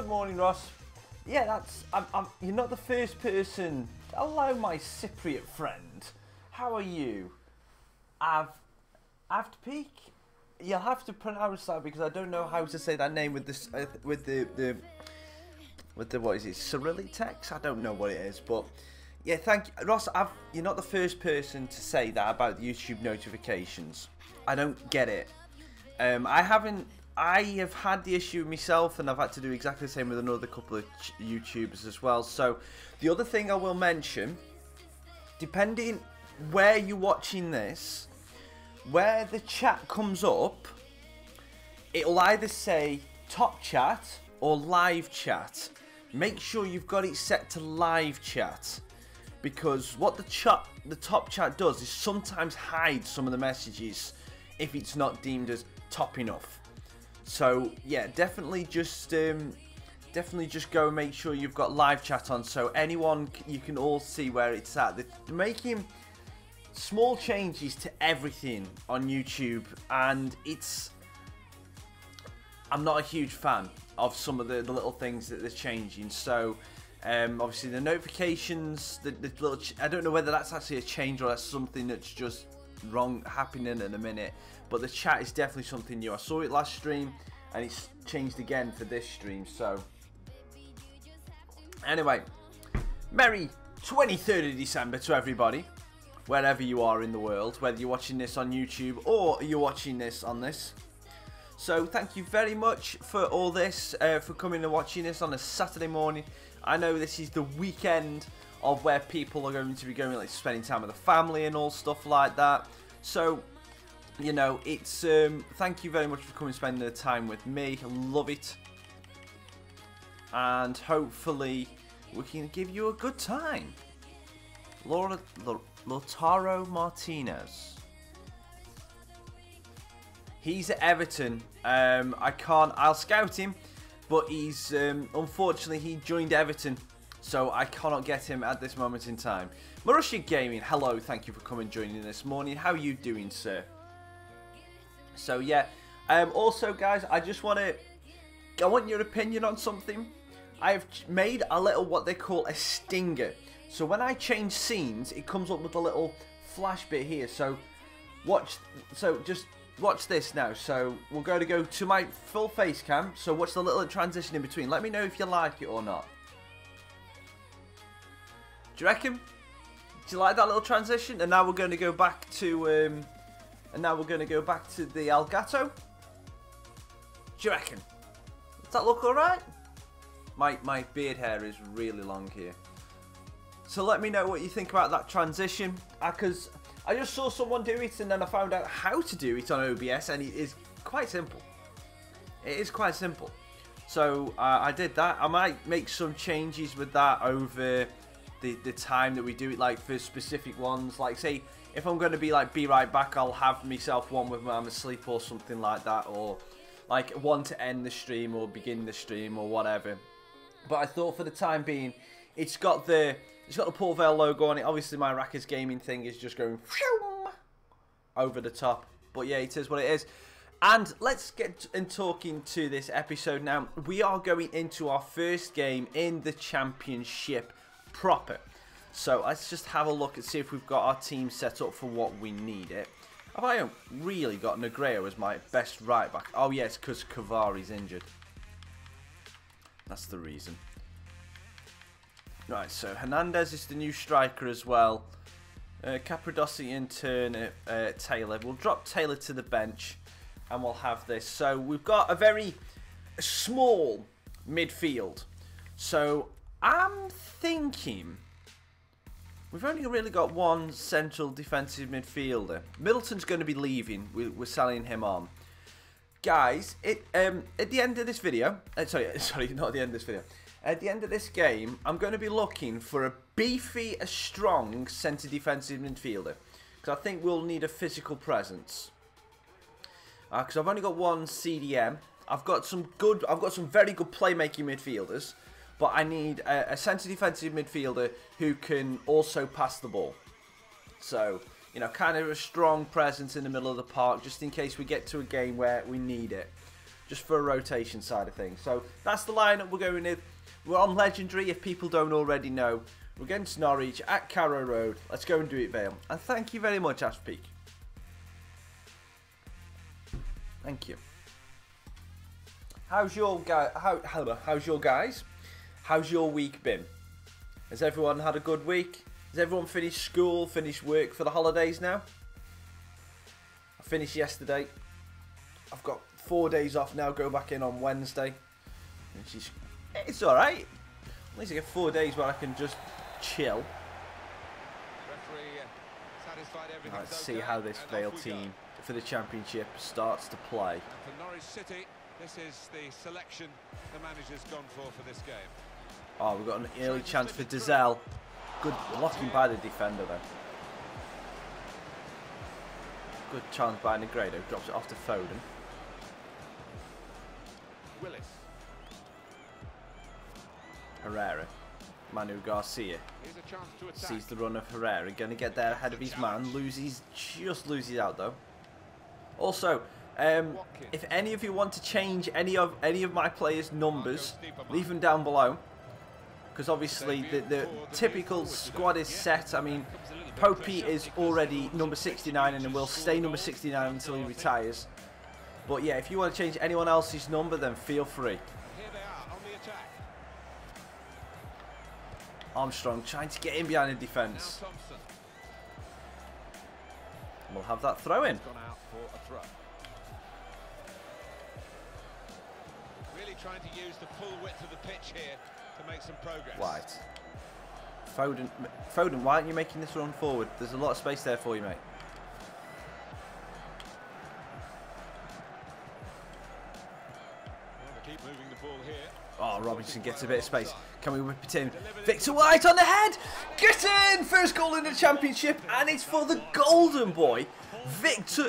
Good morning, Ross. Yeah, you're not the first person. Hello, my Cypriot friend. How are you? Avtpeak? You'll have to pronounce that because I don't know how to say that name with this with the what is it, Cyrillic text? I don't know what it is, but yeah, thank you, Ross. You're not the first person to say that about YouTube notifications. I don't get it. I have had the issue myself, and I've had to do exactly the same with another couple of YouTubers as well. So the other thing I will mention, depending where you're watching this, where the chat comes up, it'll either say top chat or live chat. Make sure you've got it set to live chat, because what the top chat does is sometimes hide some of the messages if it's not deemed as top enough. So yeah, definitely just go and make sure you've got live chat on, so you can all see where it's at. They're making small changes to everything on YouTube, and I'm not a huge fan of some of the little things that they're changing. So obviously the notifications, the little I don't know whether that's actually a change or that's something that's just wrong happening in a minute, but the chat is definitely something new. I saw it last stream and it's changed again for this stream. So anyway, merry 23rd of December to everybody, wherever you are in the world, whether you're watching this on YouTube or you're watching this on this. So thank you very much for all this, for coming and watching this on a Saturday morning. I know this is the weekend of where people are going to be going, like spending time with the family and all stuff like that. So, you know, it's thank you very much for coming and spending the time with me. I love it, and hopefully we can give you a good time. Lautaro Martinez. He's at Everton. I'll scout him, but he's unfortunately he joined Everton, so I cannot get him at this moment in time. Marussia Gaming, hello, thank you for coming and joining this morning. How are you doing, sir? So yeah, also guys, I want your opinion on something. I have made a little what they call a stinger. So when I change scenes, it comes up with a little flash bit here. So just watch this now. So we're going to go to my full face cam. So watch the little transition in between. Let me know if you like it or not. Do you reckon? Do you like that little transition? And now we're going to go back to the Elgato. Do you reckon? Does that look alright? My beard hair is really long here. So let me know what you think about that transition, because I just saw someone do it and then I found out how to do it on OBS, and it is quite simple. It is quite simple. So I did that. I might make some changes with that over the time that we do it, like for specific ones. Like say, if I'm going to be right back, I'll have myself one with when I'm asleep or something like that, or like one to end the stream or begin the stream or whatever. But I thought for the time being, it's got the Port Vale logo on it. Obviously, my Raccas gaming thing is just going over the top. But yeah, it is what it is. And let's get in talking to this episode now. We are going into our first game in the championship proper. So let's just have a look and see if we've got our team set up for what we need it. Have I really got Negredo as my best right back? Oh yes, because Cavari's injured. That's the reason. Right, so Hernandez is the new striker as well. Capradossi and Turner, Taylor. We'll drop Taylor to the bench and we'll have this. So we've got a very small midfield. So I'm thinking we've only really got one central defensive midfielder. Middleton's going to be leaving. We're selling him on. Guys, at the end of this video, sorry, not at the end of this video. At the end of this game, I'm going to be looking for a beefy, a strong centre defensive midfielder, because I think we'll need a physical presence. Because I've only got one CDM. I've got some very good playmaking midfielders, but I need a centre defensive midfielder who can also pass the ball. So, you know, kind of a strong presence in the middle of the park, just in case we get to a game where we need it. just for a rotation side of things. So that's the lineup we're going with. We're on Legendary, if people don't already know. We're against Norwich at Carrow Road. Let's go and do it, Vale. And thank you very much, Ashpeak. Thank you. How's your guys? How's your week been? Has everyone had a good week? Has everyone finished school, finished work for the holidays now? I finished yesterday. I've got 4 days off now, go back in on Wednesday. It's alright. At least I get 4 days where I can just chill. Let's see how this Vale team for the Championship starts to play. And for Norwich City, this is the selection the manager's gone for this game. Oh, we've got an early chance for Dizelle. Good blocking by the defender though. Good chance by Negredo. Drops it off to Foden. Willis. Herrera. Manu Garcia. Sees the run of Herrera. Going to get there ahead of his man. Just loses out though. Also, if any of you want to change any of my players' numbers, leave them down below. Because obviously the typical squad is set. I mean, Popey is already number 69 and will stay number 69 until he retires. But yeah, if you want to change anyone else's number, then feel free. Armstrong trying to get in behind the defence. We'll have that throw in. Really trying to use the full width of the pitch here to make some progress. White. Foden, why aren't you making this run forward? There's a lot of space there for you, mate. Well, keep moving the ball here. Oh, Robinson gets a bit of space. Can we whip it in? Victor White on the head! Get in! First goal in the Championship, and it's for the golden boy, Victor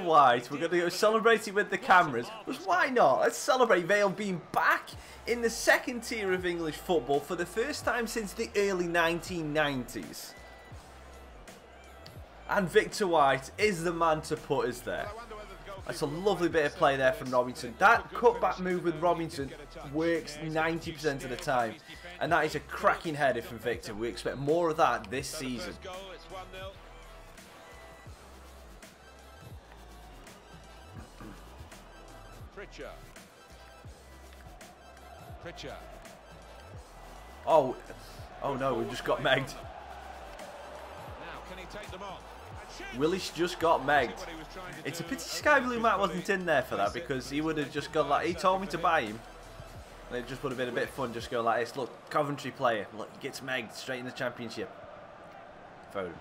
White. We're going to go celebrating with the cameras. But why not? Let's celebrate Vale being back in the second tier of English football for the first time since the early 1990s. And Victor White is the man to put us there. That's a lovely bit of play there from Robinson. That cutback move with Robinson works 90% of the time. And that is a cracking header from Victor. We expect more of that this season. Oh no, we just got megged. Willis just got megged. It's a pity Sky Blue Matt wasn't in there for that, because he would have just gone like, he told me to buy him. And it just would have been a bit fun, just go like this. Look, Coventry player, look, gets megged straight in the Championship. Foden.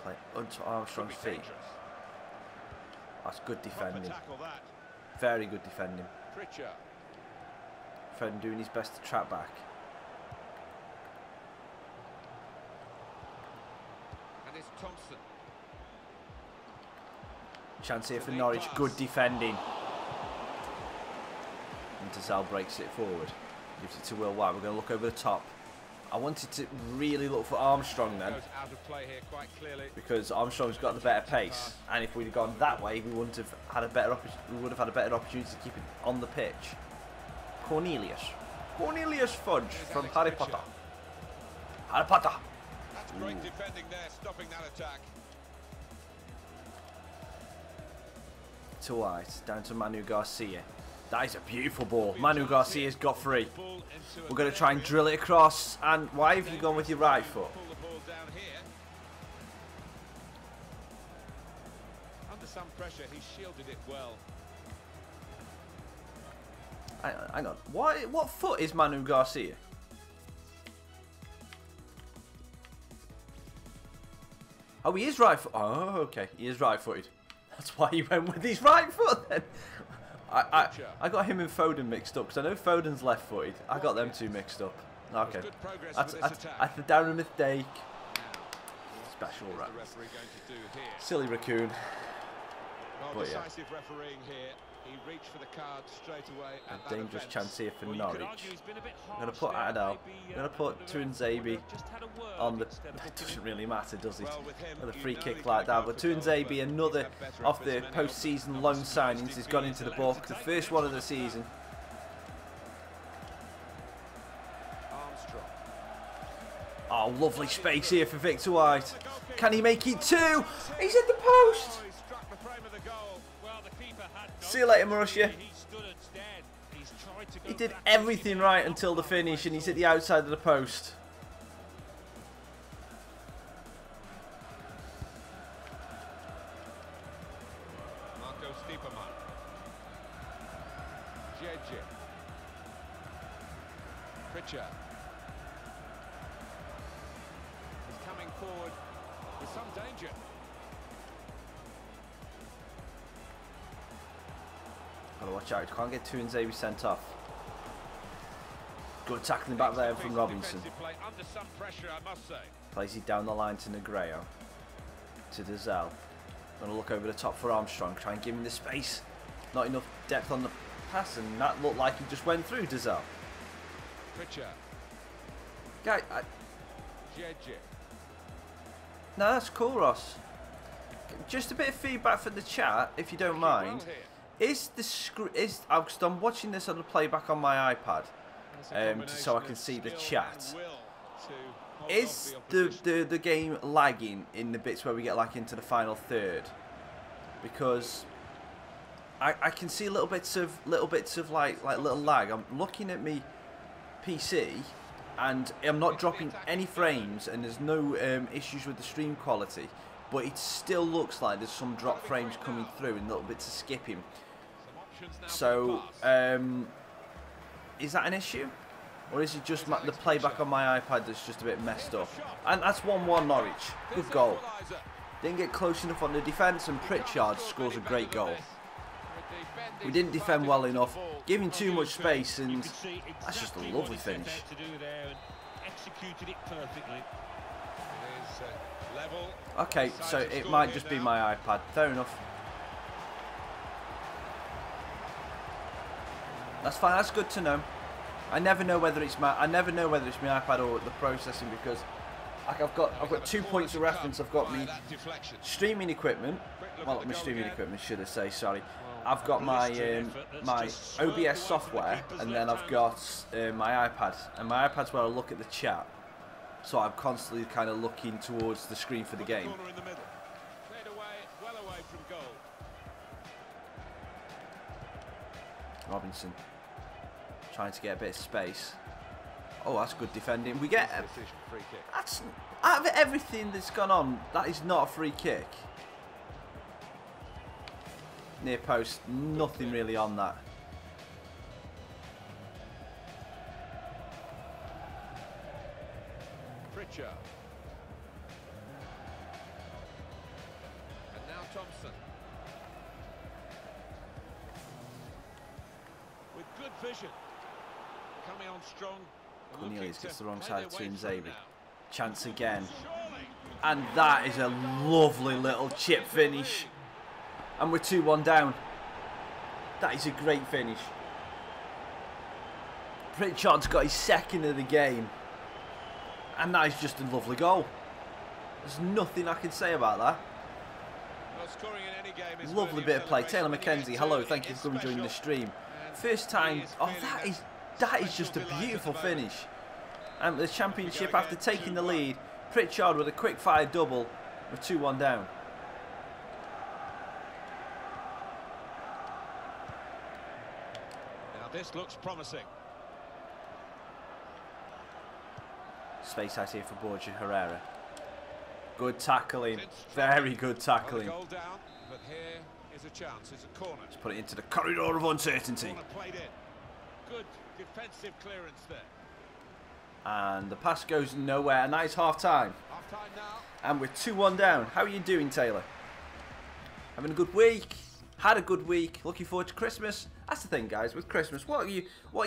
Play onto Armstrong's feet. That's good defending. Very good defending. Foden doing his best to trap back. Thompson. Chance here for Norwich, good defending. And Dizelle breaks it forward. Gives it to Will White. We're going to look over the top. I wanted to really look for Armstrong then. Because Armstrong's got the better pace. And if we'd have gone that way, we wouldn't have had a better opportunity to keep it on the pitch. Cornelius Fudge from Harry Potter. Harry Potter. Great defending there, stopping that attack. To White, down to Manu Garcia. That is a beautiful ball. Manu Garcia's got free. We're going to try and drill it across. And why have you gone with your right foot? Pull the ball down here. Under some pressure, he shielded it well. Hang on. What foot is Manu Garcia? Oh, he is right foot. Oh, okay. He is right-footed. That's why he went with his right foot then. I got him and Foden mixed up, because I know Foden's left-footed. I got them two mixed up. Okay. That's a down mistake. Special rap. Silly raccoon. Decisive refereeing here. He reached for the card straight away. A dangerous chance here for Norwich. I'm going to put Adel. I'm going to put Tuanzebe on the... It doesn't really matter, does it? With a free kick like that. But Tuanzebe, another of the post-season loan signings, has gone into the book. The first one of the season. Oh, lovely space here for Victor White. Can he make it two? He's at the post. See you later, Marussia. He did everything right until the finish, and he's at the outside of the post. Marco Stiepermann. JJ. Pritchard. He's coming forward with some danger. Gotta watch out, can't get Tuanzebe sent off. Good tackling back there from Robinson. Under some pressure, I must say. Plays it down the line to Negredo. To Dazelle. Gonna look over the top for Armstrong, try and give him the space. Not enough depth on the pass, and that looked like he just went through Dazelle. Pritchard. Guy, no, that's cool, Ross. Just a bit of feedback for the chat, if you don't mind. Is the screen? I'm watching this on the playback on my iPad, so I can see the chat. Is the game lagging in the bits where we get like into the final third? Because I can see little bits of like little lag. I'm looking at me PC, and I'm not dropping any frames, and there's no issues with the stream quality, but it still looks like there's some drop frames coming through and little bits of skipping. So, is that an issue? Or is it just the playback on my iPad that's just a bit messed up? And that's 1-1 Norwich. Good goal. Didn't get close enough on the defence, and Pritchard scores a great goal. We didn't defend well enough, giving too much space, and that's just a lovely finish. Okay, so it might just be my iPad. Fair enough. That's fine. That's good to know. I never know whether it's my iPad or the processing, because like I've got 2 points of reference. I've got my streaming equipment. Well, my streaming equipment, should I say? Sorry. I've got my my OBS software, and then I've got my iPad, and my iPad's where I look at the chat. So I'm constantly kind of looking towards the screen for the game. Robinson trying to get a bit of space. Oh, that's good defending. We get that's out of everything that's gone on, that is not a free kick. Near post, nothing really on that. Pritchard. And now Thompson. With good vision. Coming on strong. Cornelius gets the wrong side of Tuanzebe. Chance again. And that is a lovely little chip finish. And we're 2-1 down. That is a great finish. Pritchard's got his second of the game. And that is just a lovely goal. There's nothing I can say about that. Well, scoring in any game is lovely bit of play. Taylor McKenzie, hello, thank you for coming joining the stream. First time. Oh, that is just a beautiful finish. And the championship, after taking the lead, Pritchard with a quick fire double. We're 2-1 down. Now this looks promising. Space out here for Borja Herrera. Good tackling. Very good tackling. Well, goal down, but here is a chance. It's a corner. Let's put it into the corridor of uncertainty. Played in. Good defensive clearance there. And the pass goes nowhere. A nice half-time. Half-time now. And we're 2-1 down. How are you doing, Taylor? Having a good week? Had a good week. Looking forward to Christmas. That's the thing, guys. With Christmas, what are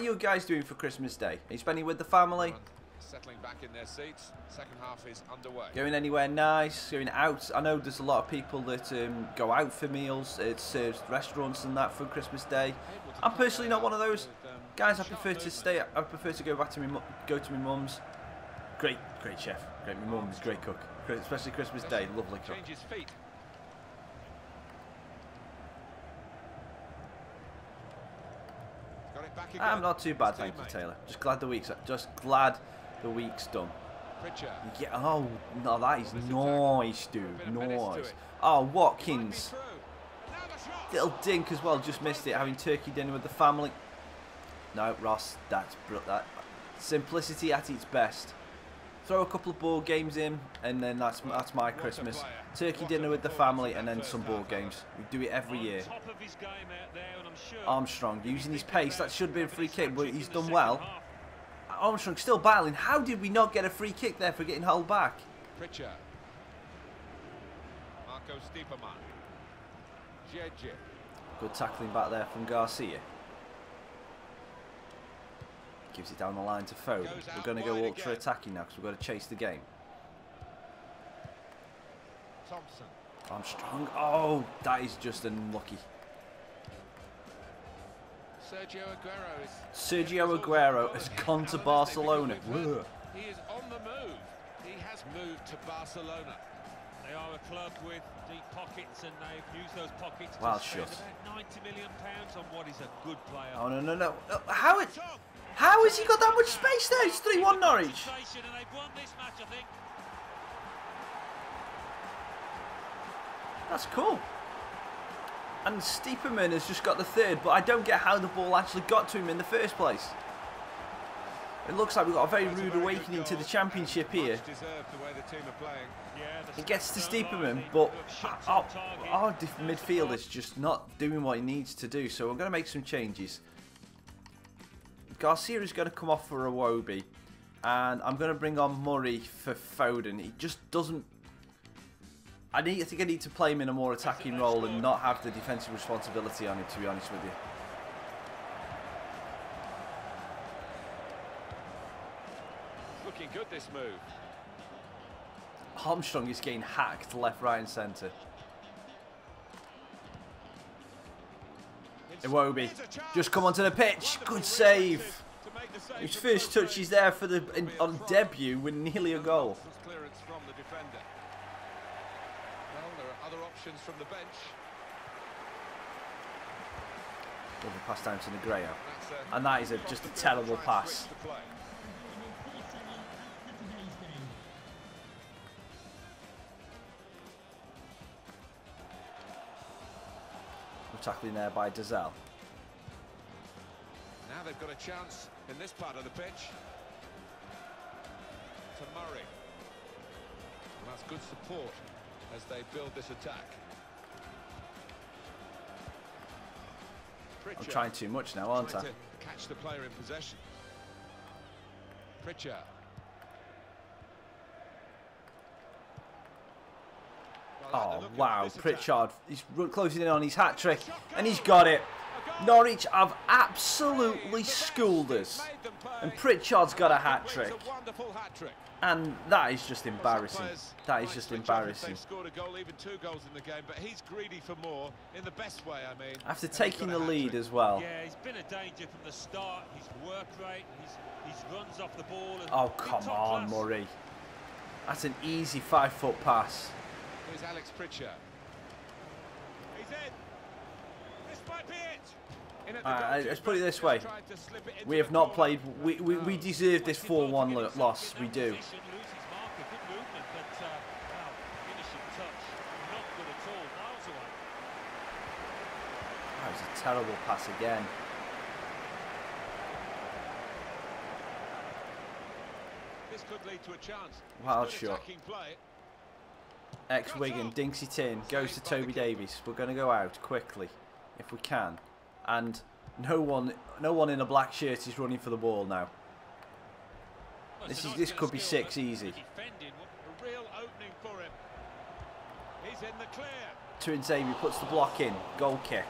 you guys doing for Christmas Day? Are you spending with the family? settling back in their seats. Second half is underway. Going anywhere nice, going out. I know there's a lot of people that go out for meals. It serves restaurants and that for Christmas Day. I'm personally not one of those guys. I prefer to stay. I prefer to go back to my mum's. Great chef. Great. My mum's a great cook. Especially Christmas Day. Lovely cook. Changes feet. Got it back again. I'm not too bad, thank you, Taylor. Just glad the week's done. Pritchard. Yeah. Oh no, that is nice, dude. Nice. Oh, Watkins. Little dink as well. Just missed it. Having turkey dinner with the family. No, Ross. That simplicity at its best. Throw a couple of board games in, and then that's my Christmas. Turkey dinner with the family, and then some board games. We do it every year. Armstrong using his pace. That should have been a free kick, but he's done well. Armstrong still battling. How did we not get a free kick there for getting held back? Pritchard. Marco Stiepermann. JJ. Good tackling back there from Garcia. Gives it down the line to Foden. We're going to go ultra attacking now because we've got to chase the game. Thompson. Armstrong. Oh, that is just unlucky. Sergio Aguero has gone to Barcelona. He is on the move. He has moved to Barcelona. They are a club with deep pockets, and they've used those pockets to spend about £90 million on what is a good player. Oh no! How has he got that much space there? It's 3-1 Norwich. That's cool. And Stiepermann has just got the third, but I don't get how the ball actually got to him in the first place. It looks like we've got a very rude awakening to the championship here. It gets to Stiepermann, but our midfield is just not doing what he needs to do, so we're going to make some changes. Garcia is going to come off for Iwobi, and I'm going to bring on Murray for Foden. He just doesn't... I think I need to play him in a more attacking role and not have the defensive responsibility on him, to be honest with you. Looking good, this move. Armstrong is getting hacked left, right and centre. Iwobi, just come onto the pitch. Good save. His first touch is there for on debut with nearly a goal. Clearance from the defender. Well, there are other options from the bench. Lovely pass down to Negredo, and that is just a terrible pass. Tackling there by Dazelle. Now they've got a chance in this part of the pitch. To Murray. And that's good support as they build this attack. I'm trying too much now, aren't I? To catch the player in possession. Pritchard. Oh, wow, Pritchard, he's closing in on his hat-trick, and he's got it. Norwich have absolutely schooled us, and Pritchard's got a hat-trick. And that is just embarrassing. That is just embarrassing. After taking the lead as well. Yeah, he's been a danger from the start. His work rate, his runs off the ball. Oh, come on, Murray. That's an easy 5-foot pass. Here's Alex Pritchard. He's in. This might be it. Let's put it this way. We have not played. We deserve this 4-1 loss. We do. That was a terrible pass again. This could lead to a chance. Wild shot. Ex-Wigan dinks it in, goes to Toby Davies. We're going to go out quickly, if we can. And no one in a black shirt is running for the ball now. This could be 6 easy. Turin Xavier puts the block in. Goal kick.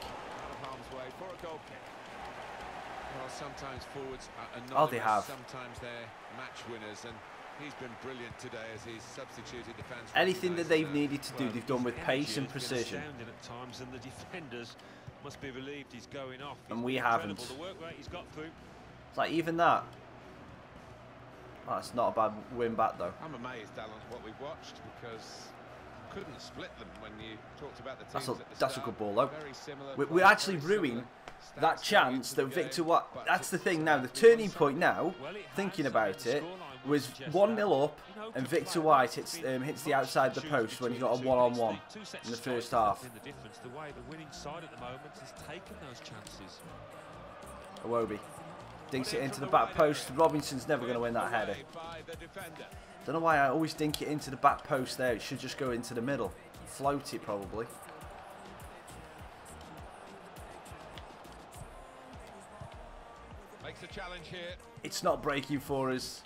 Well, sometimes forwards are anonymous, Oh, they have. sometimes they're match winners, and he's been brilliant today as he's substituted the fans. Anything that they've needed to do, they've done with pace and precision. At times, and the defenders must be relieved he's going off. And we haven't. The work rate he's got through. It's like even that. Oh, that's not a bad win back though. I'm amazed, Alan, what we've watched, because couldn't split them when you talked about the teams That's a good ball though. We're We're actually ruining that chance that Victor. That's the thing now. The turning point now, thinking about it, was 1-0 up, and Victor White hits the outside the post when he got a one-on-one in the first half. The way the winning side at the moment has taken those chances. Iwobi dinks it into the back post. Robinson's never going to win that header. Don't know why I always dink it into the back post there. It should just go into the middle. Float it probably. Makes a challenge here. It's not breaking for us.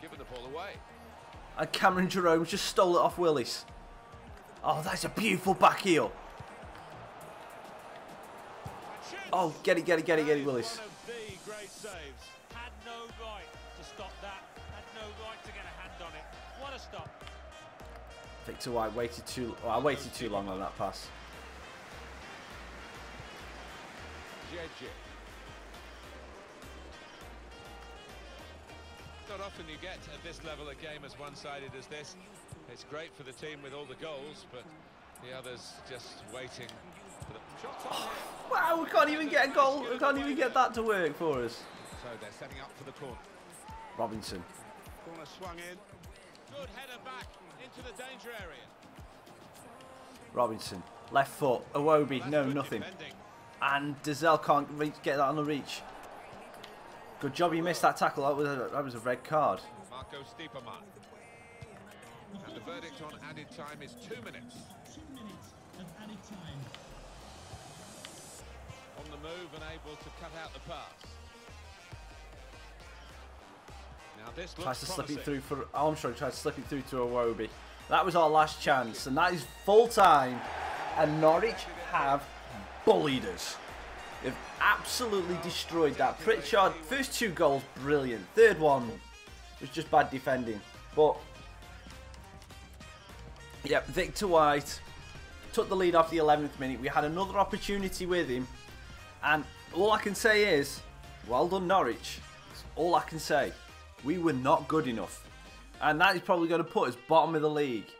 Giving the ball away. And Cameron Jerome just stole it off Willis. Oh, that's a beautiful back heel. Oh, get it, Willis. One of the great saves. Had no right to stop that. Had no right to get a hand on it. What a stop. Victor White waited too. Oh, I waited too long on that pass. Not often you get at this level a game as one-sided as this. It's great for the team with all the goals, but the others just waiting for the shots. Oh, wow, we can't even get a goal. We can't even get that to work for us. So they're setting up for the corner. Robinson. Corner swung in. Good header back into the danger area. Robinson. Left foot. Iwobi. No, nothing. Defending. And Dazelle can't get that on the reach. Good job he missed that tackle. That was a red card. Marco Stiepermann. And the verdict on added time is 2 minutes. 2 minutes of added time. On the move and able to cut out the pass. Now this looks Tries to slip promising. it through for Armstrong. Tries to slip it through to Iwobi. That was our last chance, and that is full time. And Norwich have bullied us. They've absolutely destroyed that. Pritchard, first 2 goals, brilliant. Third one was just bad defending. But, yeah, Victor White took the lead off the 11th minute. We had another opportunity with him. And all I can say is, well done, Norwich. That's all I can say. We were not good enough. And that is probably going to put us bottom of the league.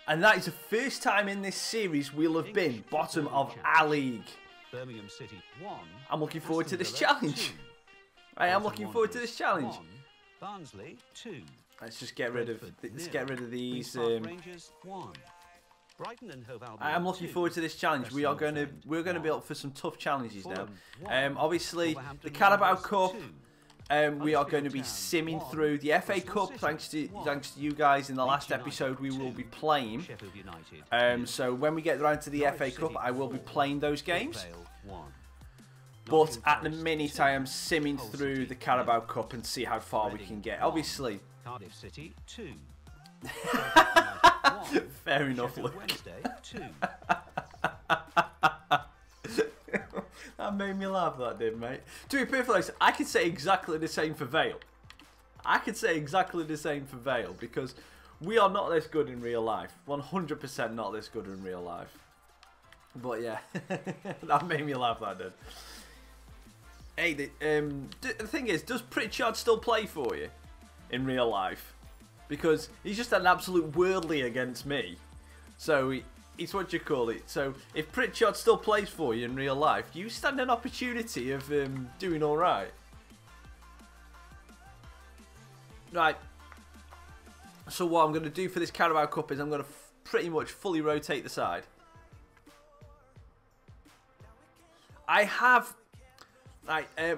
And that is the first time in this series we'll have been bottom of our league. Birmingham City 1. I'm looking forward to this challenge. I am looking forward to this challenge. 1. Barnsley 2. Let's just get rid of these. Rangers 1. Brighton and Hove Albion I am looking 2. forward to this challenge. We're going to be up for some tough challenges now. Fulham 1. Obviously the Wolverhampton Carabao Wanderers Cup. 2. We are going to be simming through the FA Cup. Thanks to you guys in the last episode, we will be playing. Sheffield United. So when we get around to the FA Cup, I will be playing those games. Vale 1. But at the minute, I am simming through the Carabao Cup and see how far we can get. Obviously. Cardiff City 2. Fair enough, Sheffield look. Wednesday 2. That made me laugh, that did, mate. To be perfectly honest, I could say exactly the same for Vale. I could say exactly the same for Vale, because we are not this good in real life. 100% not this good in real life. But yeah, that made me laugh, that did. Hey, the thing is, does Pritchard still play for you in real life? Because he's just an absolute worldly against me. So it's what you call it. So if Pritchard still plays for you in real life, you stand an opportunity of doing all right. Right. So what I'm going to do for this Carabao Cup is I'm going to pretty much fully rotate the side. I have,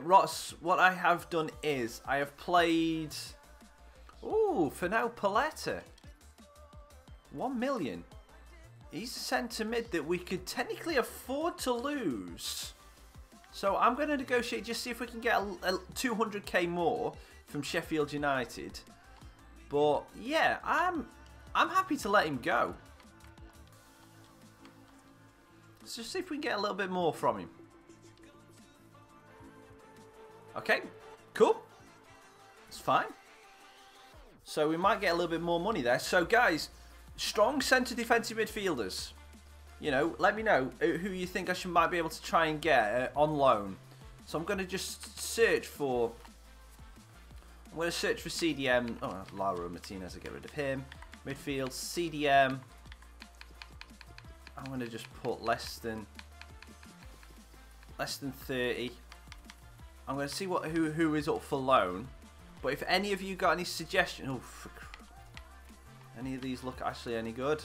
Ross, what I have done is I have played, for now Paletta, 1 million. He's a centre mid that we could technically afford to lose. So I'm going to negotiate, just see if we can get a 200k more from Sheffield United. But yeah, I'm happy to let him go. Let's just see if we can get a little bit more from him. Okay, cool. It's fine. So we might get a little bit more money there. So guys, strong centre defensive midfielders. You know, let me know who you think I might be able to try and get on loan. So I'm going to just search for... I'm going to search for CDM. Oh, Laura Martinez, I'll get rid of him. Midfield, CDM. I'm going to just put less than 30. I'm going to see who is up for loan. But if any of you got any suggestions... Oh, any of these look actually any good?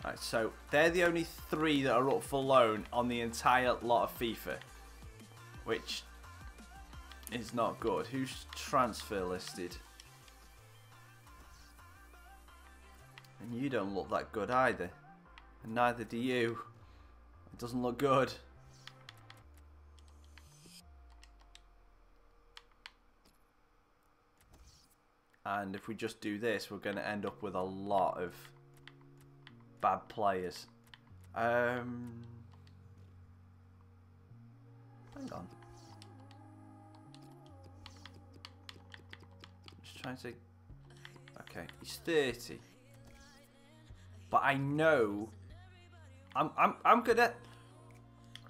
Right, so they're the only 3 that are up for loan on the entire lot of FIFA, which is not good. Who's transfer listed? And you don't look that good either, and neither do you. It doesn't look good. And if we just do this, we're going to end up with a lot of bad players. Hang on. Just trying to... Okay, he's 30. But I know... I'm gonna...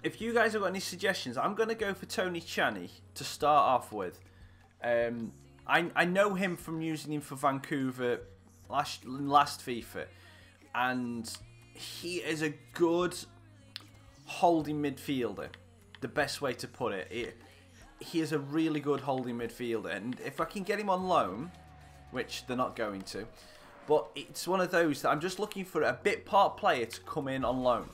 If you guys have got any suggestions, I'm gonna go for Tony Chaney to start off with. I know him from using him for Vancouver last FIFA, and he is a good holding midfielder. The best way to put it. He is a really good holding midfielder, and if I can get him on loan, which they're not going to, but it's one of those that I'm just looking for a bit part player to come in on loan.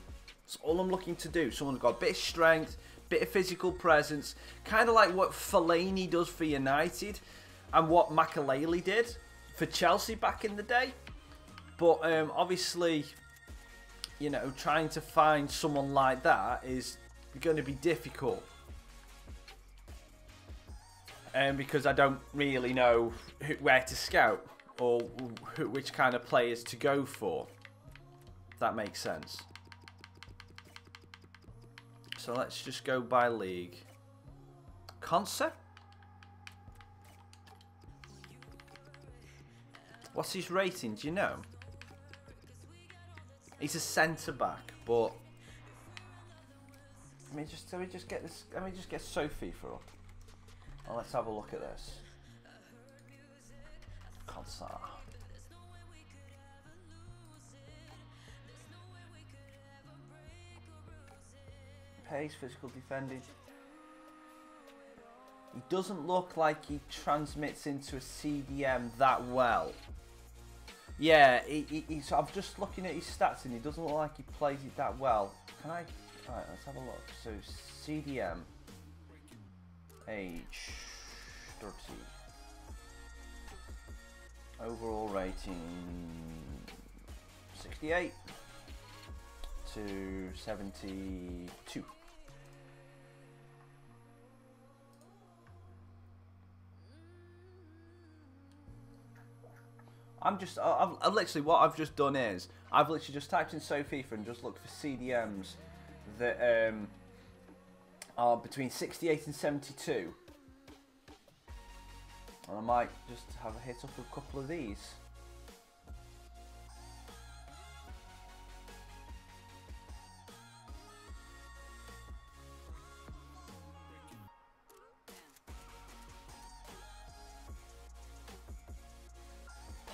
That's all I'm looking to do. Someone who's got a bit of strength, bit of physical presence, kind of like what Fellaini does for United. And what Makaleli did for Chelsea back in the day. But obviously, you know, trying to find someone like that is going to be difficult. Because I don't really know where to scout or which kind of players to go for. If that makes sense. So let's just go by league. Concept? What's his rating? Do you know? He's a centre back, but let me just get Sophie for up. And let's have a look at this. Concert. Pace, physical defending. He doesn't look like he transmits into a CDM that well. Yeah, he's, I'm just looking at his stats and he doesn't look like he plays it that well. Can I? Alright, let's have a look. So, CDM. Age 30. Overall rating 68 to 72. I've literally, what I've just done is, I've literally just typed in FIFA and just looked for CDMs that are between 68 and 72. And I might just have a hit up a couple of these.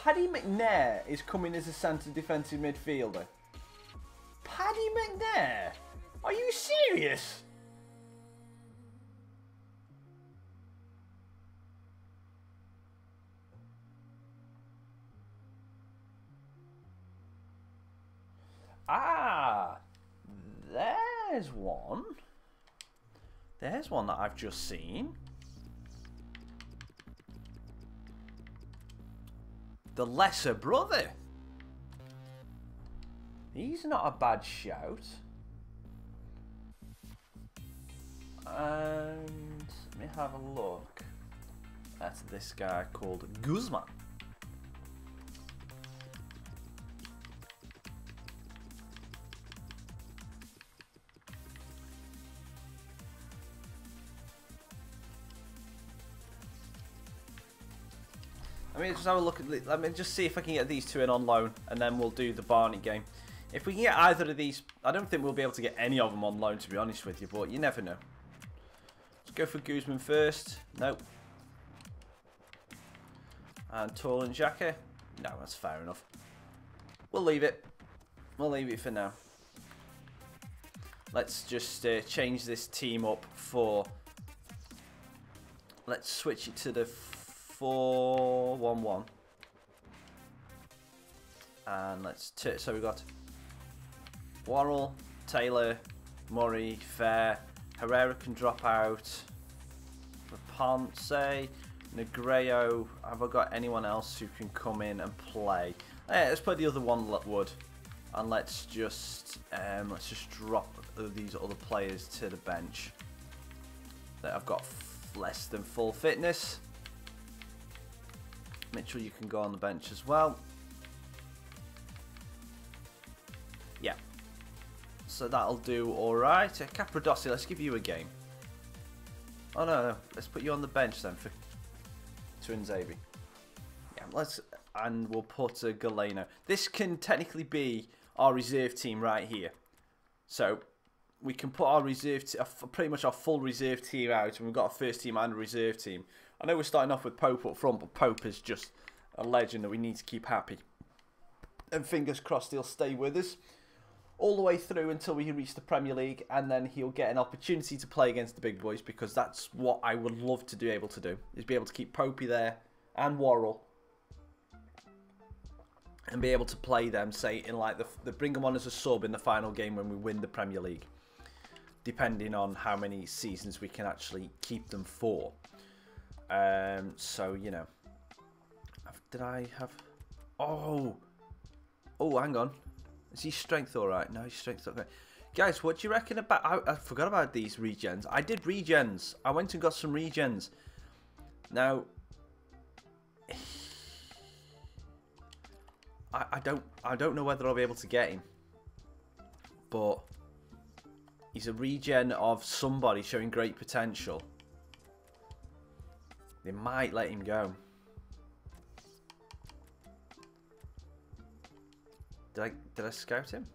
Paddy McNair is coming as a centre defensive midfielder. Paddy McNair? Are you serious? Ah, there's one. There's one that I've just seen. The lesser brother. He's not a bad shout. And let me have a look at this guy called Guzman. Let me just have a look at. Let me just see if I can get these two in on loan, and then we'll do the Barney game. If we can get either of these, I don't think we'll be able to get any of them on loan, to be honest with you. But you never know. Let's go for Guzman first. Nope. And Tall and Xhaka. No, that's fair enough. We'll leave it. We'll leave it for now. Let's just change this team up for. Let's switch it to the 4-1-1. And let's so we got Worrell, Taylor, Murray, Fair, Herrera can drop out, Ponce, Negredo. Have I got anyone else who can come in and play? Let's play the other one, Wood, and let's just drop these other players to the bench that I've got less than full fitness. Mitchell, you can go on the bench as well. Yeah. So that'll do alright. Capradossi, let's give you a game. Oh no, let's put you on the bench then for Twinzavi. Yeah, and we'll put Galeno. This can technically be our reserve team right here. So we can put our reserve, pretty much our full reserve team out, and we've got a first team and a reserve team. I know we're starting off with Pope up front, but Pope is just a legend that we need to keep happy. And fingers crossed he'll stay with us all the way through until we reach the Premier League, and then he'll get an opportunity to play against the big boys, because that's what I would love to be able to do, is be able to keep Popey there and Worrell and be able to play them, say, in like the bring them on as a sub in the final game when we win the Premier League, depending on how many seasons we can actually keep them for. So, you know, did I have... Oh, hang on. Is he strength all right? No, he's strength okay. Guys, what do you reckon about... I forgot about these regens. I did regens. I went and got some regens. Now, I don't know whether I'll be able to get him, but he's a regen of somebody showing great potential. They might let him go. Did I scout him?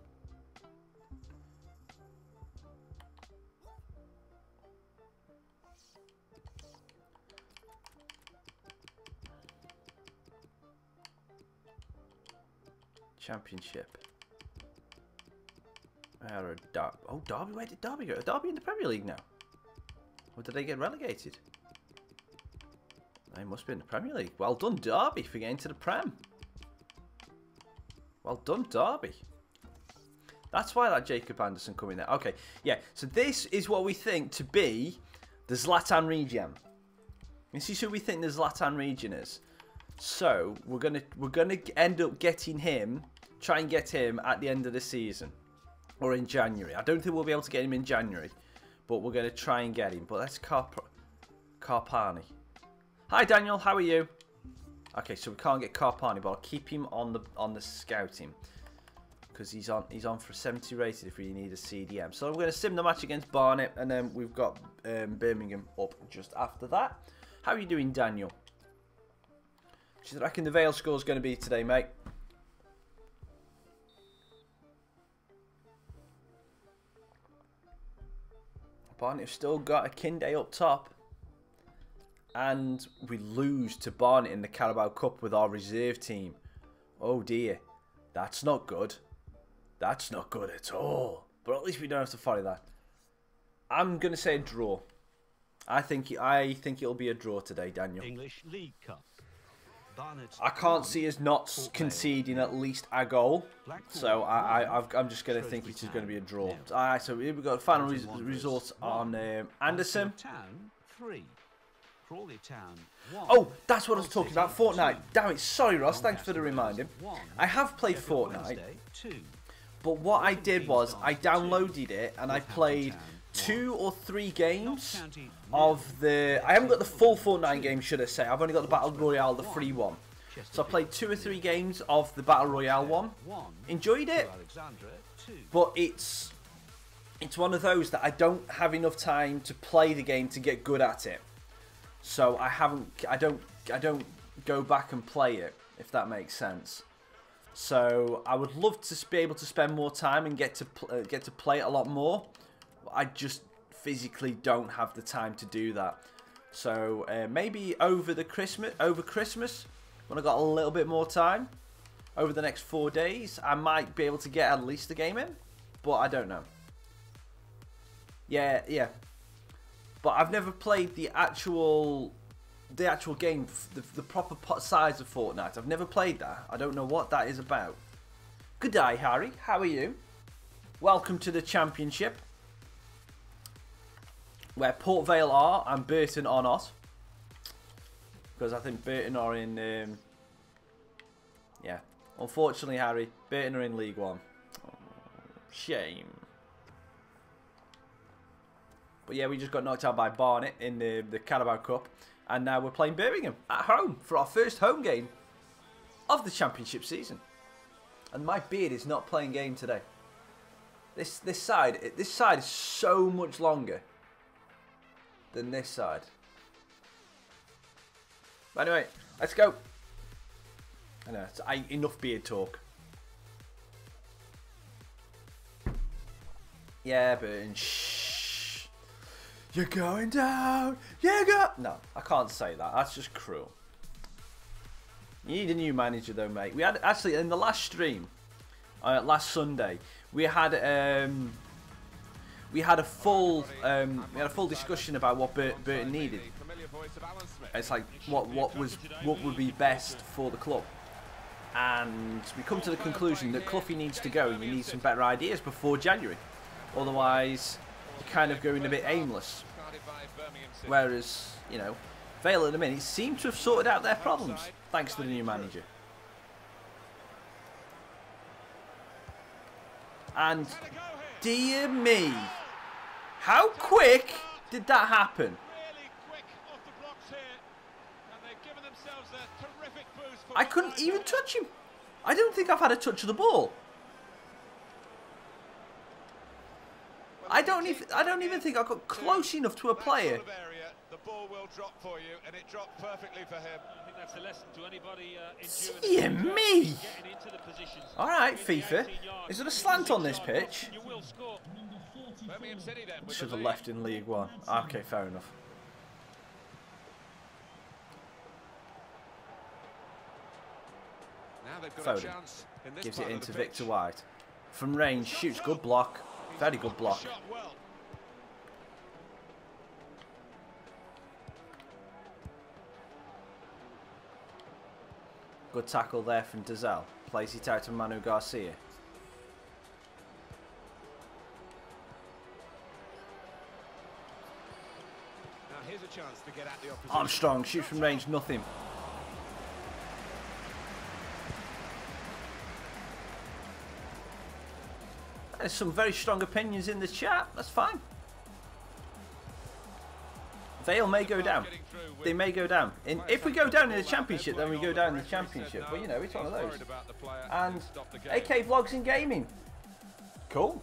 Championship. Oh, Derby. Where did Derby go? Are Derby in the Premier League now? Or did they get relegated? They must be in the Premier League. Well done, Derby, for getting to the Prem. Well done, Derby. That's why that Jacob Anderson coming there. Okay, yeah. So this is what we think to be the Zlatan regen. This is who we think the Zlatan regen is. So we're gonna end up getting him. Try and get him at the end of the season, or in January. I don't think we'll be able to get him in January, but we're gonna try and get him. But that's Carpani. Hi Daniel, how are you? Okay, so we can't get Carpani, but I'll keep him on the scouting because he's on for 70 rated if we need a CDM. So we're going to sim the match against Barnet, and then we've got Birmingham up just after that. How are you doing, Daniel? What do you reckon the Vale score is going to be today, mate? Barnet have still got a Kinde up top. And we lose to Barnet in the Carabao Cup with our reserve team. Oh dear. That's not good. That's not good at all. But at least we don't have to follow that. I'm going to say a draw. I think it'll be a draw today, Daniel. English League Cup. I can't see us not conceding at least a goal. So I'm just going to think it is going to be a draw. Alright, so here we've got final results on Anderson. Town 3. Crawley Town 1. Oh, that's what I was talking about. Fortnite. Damn it. Sorry, Ross. Thanks for the reminding. I have played Fortnite. But what I did was I downloaded it and I played 2 or 3 games of the... I haven't got the full Fortnite game, should I say. I've only got the Battle Royale, the free one. So I played 2 or 3 games of the Battle Royale one. Enjoyed it. But it's one of those that I don't have enough time to play the game to get good at it. So I don't go back and play it, if that makes sense. So I would love to be able to spend more time and get to play it a lot more. I just physically don't have the time to do that. So maybe over Christmas, when I got a little bit more time, over the next 4 days, I might be able to get at least a game in, but I don't know. Yeah. But I've never played the actual game, the proper size of Fortnite. I've never played that. I don't know what that is about. Good day, Harry. How are you? Welcome to the championship, where Port Vale are and Burton are not. Because I think Burton are in... yeah. Unfortunately, Harry, Burton are in League One. Oh, shame. But yeah, we just got knocked out by Barnet in the Carabao Cup. And now we're playing Birmingham at home for our first home game of the championship season. And my beard is not playing game today. This side is so much longer than this side. But anyway, let's go. I know, enough beard talk. Yeah, Burton, shh. You're going down. No, I can't say that. That's just cruel. You need a new manager though, mate. We had, actually, in the last stream, last Sunday, we had a full discussion about what Burton needed. It's like what would be best for the club, and we come to the conclusion that Cloughie needs to go. You need some better ideas before January, otherwise you're kind of going a bit aimless. Whereas, you know, Vale at the minute seem to have sorted out their problems thanks to the new manager. And dear me, how quick did that happen? I couldn't even touch him. I don't think I've had a touch of the ball. I don't even think I got close enough to a player. The ball will drop for you, and it dropped perfectly for him. I think that's a lesson to anybody dear me. All right, FIFA. Is there a slant on this pitch? Should have left in League One. Okay, fair enough. Foden gives it into Victor White. From range, shoots, good block. Very good block. Good tackle there from Dazal. Plays it out to Manu Garcia. Now here's a chance to get at the opposition. Armstrong shoots from range, nothing. There's some very strong opinions in the chat. That's fine. Vale may go down. They may go down. If we go down in the championship, then we go down in the championship. But you know, it's one of those. And AK Vlogs in Gaming. Cool.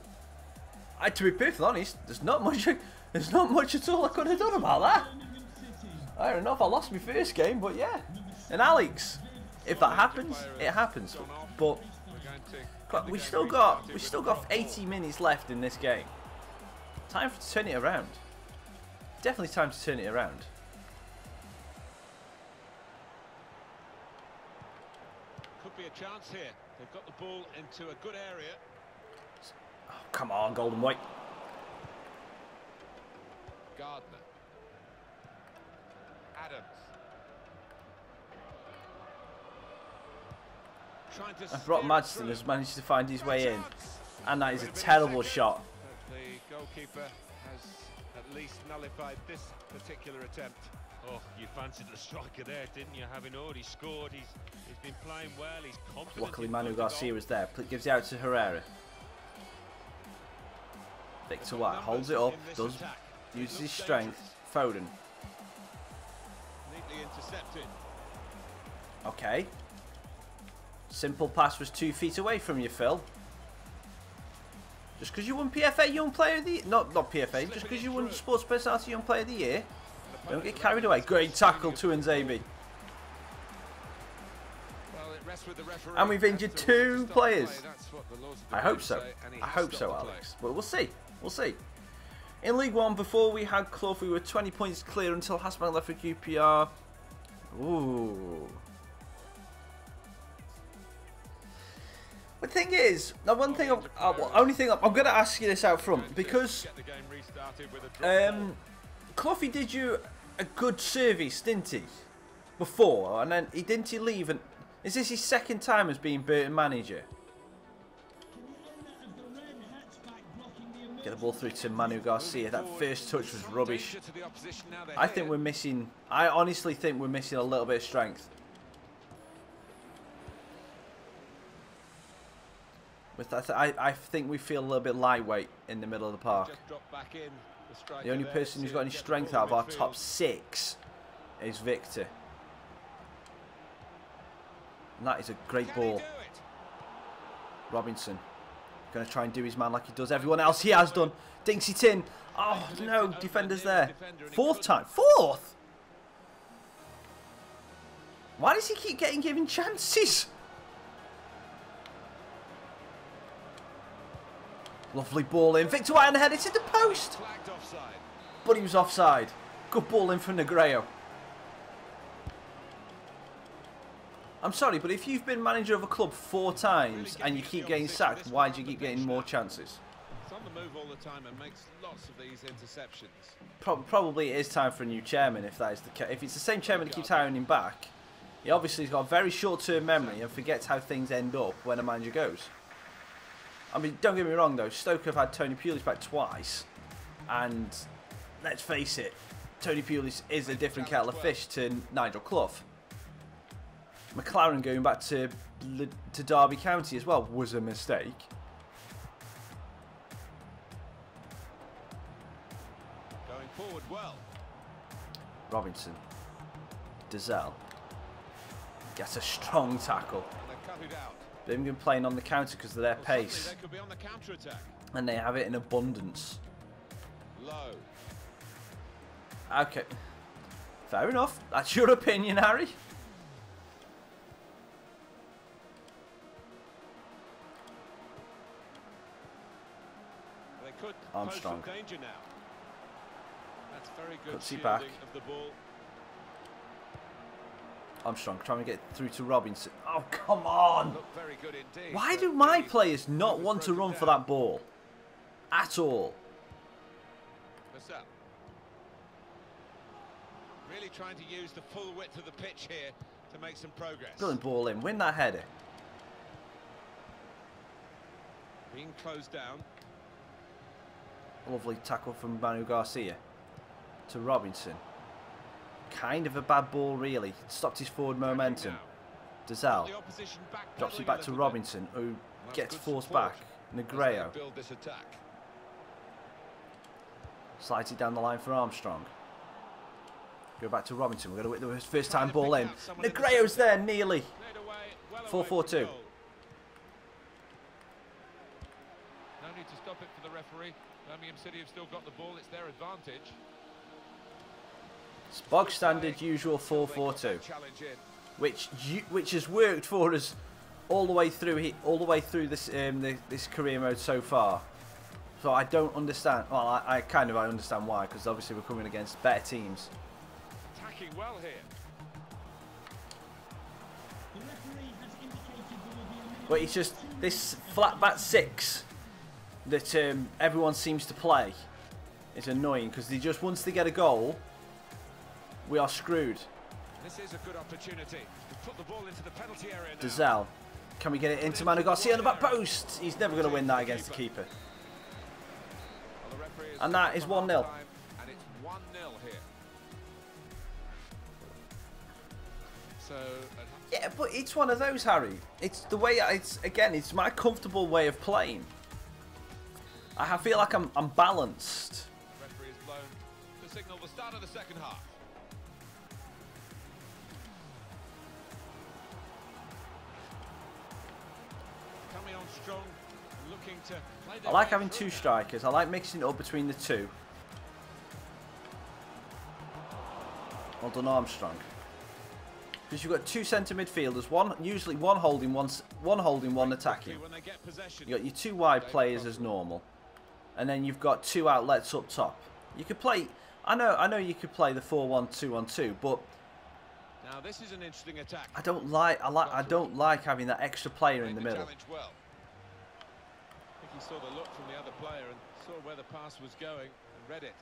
To be perfectly honest, there's not much at all I could have done about that. I don't know if I lost my first game, but yeah. And Alex, if that happens, it happens. But we still got 80 minutes left in this game. Time to turn it around. Definitely time to turn it around. Could be a chance here. They've got the ball into a good area. Oh, come on, Golden White. Gardner. Adams. And Brock Madsen has managed to find his way in. And that is a terrible shot. The goalkeeper has at least nullified this particular attempt. Oh, you fancied the striker there, didn't you? Having already scored, he's been playing well, he's confident. Luckily Manu Garcia was there. Gives it out to Herrera. Victor White holds it up, uses his strength. Foden. Neatly intercepted. Okay. Simple pass was 2 feet away from you, Phil. Just because you won PFA Young Player of the Year, not PFA, just because you won Sports Personality Young Player of the Year, don't get carried away. Great tackle to Nzabi. And we've injured 2 players. I hope so. I hope so, Alex. But we'll see. We'll see. In League One, before we had Clough, we were 20 points clear until Hasman left for QPR. Ooh. The thing is, the one thing, only thing I'm going to ask you this out front, because Cloughie did you a good service, didn't he? Before, and then didn't he leave? And is this his 2nd time as being Burton manager? Get the ball through to Manu Garcia. That first touch was rubbish. I think we're missing. I honestly think we're missing a little bit of strength. With that, I think we feel a little bit lightweight in the middle of the park. The only person who's got any strength out of our top 6 is Victor. And that is a great ball. Robinson. Going to try and do his man like he does everyone else. He has done. Dinks it in. Oh, no. Defender's there. 4th time. 4th? Why does he keep getting given chances? Lovely ball in. Victor White on the head. It's in the post. But he was offside. Good ball in from Negredo. I'm sorry, but if you've been manager of a club 4 times and you keep getting sacked, why do you keep getting more chances? It's on the move all the time and makes lots of these interceptions. Probably it is time for a new chairman if that is the case. If it's the same chairman that keeps hiring him back, he obviously has got a very short-term memory and forgets how things end up when a manager goes. I mean, don't get me wrong though, Stoke have had Tony Pulis back twice, and let's face it, Tony Pulis is a different kettle of fish to Nigel Clough. McLaren going back to Derby County as well was a mistake. Going forward well. Robinson. Dazelle. Gets a strong tackle. Birmingham playing on the counter because of their pace. They could be on the counter attack. And they have it in abundance. Low. Okay. Fair enough. That's your opinion, Harry. Armstrong. Danger now. That's very good Cuts it back. Of the ball. Armstrong trying to get through to Robinson. Oh, come on. Looked very good indeed. Why do my players not want to run for that ball? At all. What's that? Really trying to use the full width of the pitch here to make some progress. Brilliant ball in. Win that header. Being closed down. Lovely tackle from Manu Garcia to Robinson. Kind of a bad ball, really. Stopped his forward momentum. Dazelle drops it back to Robinson, who gets forced back. Negredo slides it down the line for Armstrong. Go back to Robinson. We're going to win the first time ball in. Negredo's there, nearly. 4-4-2. No need to stop it for the referee. Birmingham City have still got the ball. It's their advantage. It's bog standard, usual 4-4-2, which has worked for us all the way through this this career mode so far. So I don't understand. Well, I understand why, because obviously we're coming against better teams. Attacking well here. But it's just this flat back 6 that everyone seems to play is annoying, because they just, once they get a goal, we are screwed. This is a good opportunity to put the ball into the penalty area now. Dazelle, can we get it into Manu Garcia on the back post? He's never going to win that against the keeper. And that is 1-0. And it's 1-0 here. So yeah, but it's one of those, Harry. It's the way it's my comfortable way of playing. I feel like I'm balanced. the referee has blown to signal the start of the second half. Coming on strong, looking to play I like having 2 strikers. I like mixing it up between the 2. Well done, Armstrong. Because you've got two centre midfielders, usually one holding, one attacking. You got your two wide players as normal, and then you've got two outlets up top. You could play. I know you could play the 4-1-2-1-2, but now this is an interesting attack. I don't like having that extra player in the middle. I think he saw the look from the other player and saw where the pass was going and read it.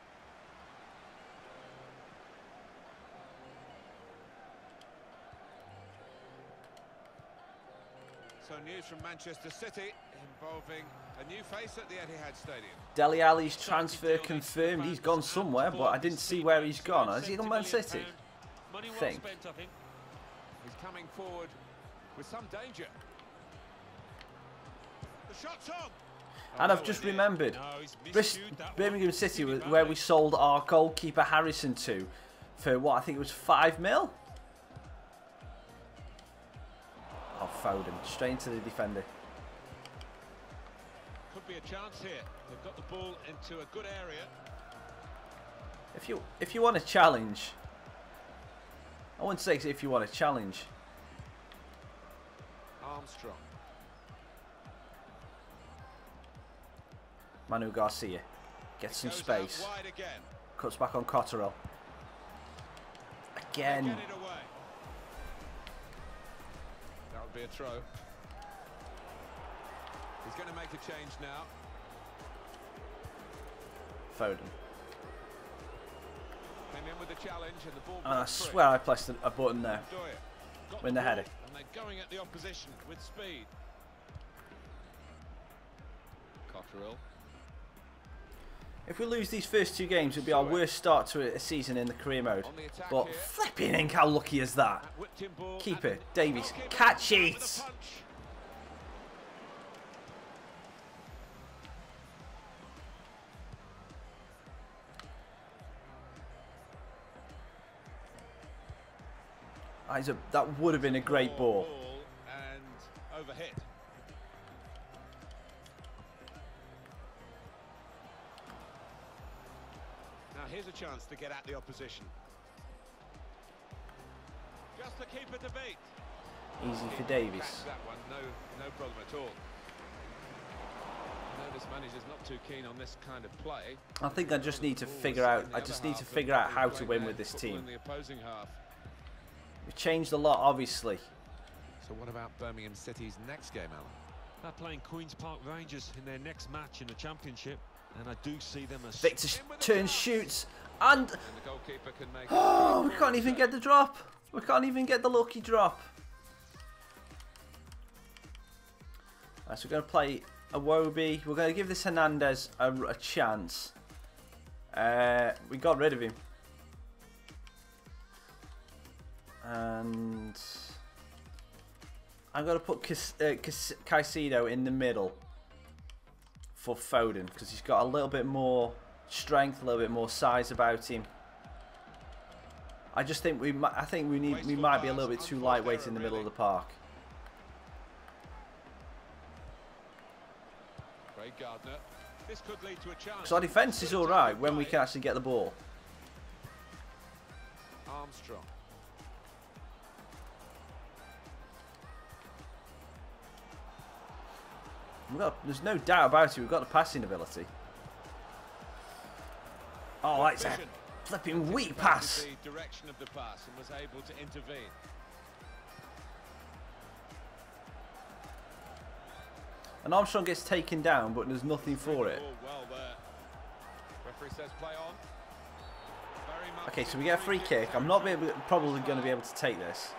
So news from Manchester City involving a new face at the Etihad Stadium. Dele Alli's transfer confirmed. He's gone somewhere, but I didn't see where he's gone. Has he gone Man City? I think. He's coming forward with some danger. The shot's on. And I've just remembered, Birmingham City, where we sold our goalkeeper Harrison to, for what, I think it was 5 mil? Oh, Foden, straight into the defender. Could be a chance here. They've got the ball into a good area. If you want a challenge, I wouldn't say if you want a challenge. Armstrong. Manu Garcia gets some space. Cuts back on Cotterell. Again. That would be a throw. He's going to make a change now. Foden. Came in with a challenge and the ball. I swear I pressed a button there. Win the header. And they're going at the opposition with speed. Cotterell. If we lose these first 2 games, it'll be our worst start to a season in the career mode. But flipping ink, how lucky is that? Keeper, Davies, catch it! That would have been a great ball. And overhit. Now here's a chance to get at the opposition. Just the keeper to beat. Easy for Davies. That one, no problem at all. I know this manager's not too keen on this kind of play. I think I just need to figure out. I just need to figure out how to win with this team. The opposing half. We've changed a lot, obviously. So what about Birmingham City's next game, Alan? They're playing Queen's Park Rangers in their next match in the Championship, and I do see them as... Victor turns, shoots, and the goalkeeper can make oh, we can't even get the drop. We can't even get the lucky drop. Right, so we're going to play Iwobi. We're going to give this Hernandez a chance. We got rid of him. And I'm going to put Caicedo in the middle for Foden, because he's got a little bit more strength, a little bit more size about him. I just think we might be a little bit too lightweight in the middle of the park. This could lead to a chance. Because our defence is alright when we can actually get the ball. Armstrong. There's no doubt about it, we've got the passing ability. Oh, that's a flipping weak pass. The direction of the pass and was able to intervene. And Armstrong gets taken down, but there's nothing for it. Well there. Referee says play on. Okay, so we get a free kick. I'm not probably going to be able to take this.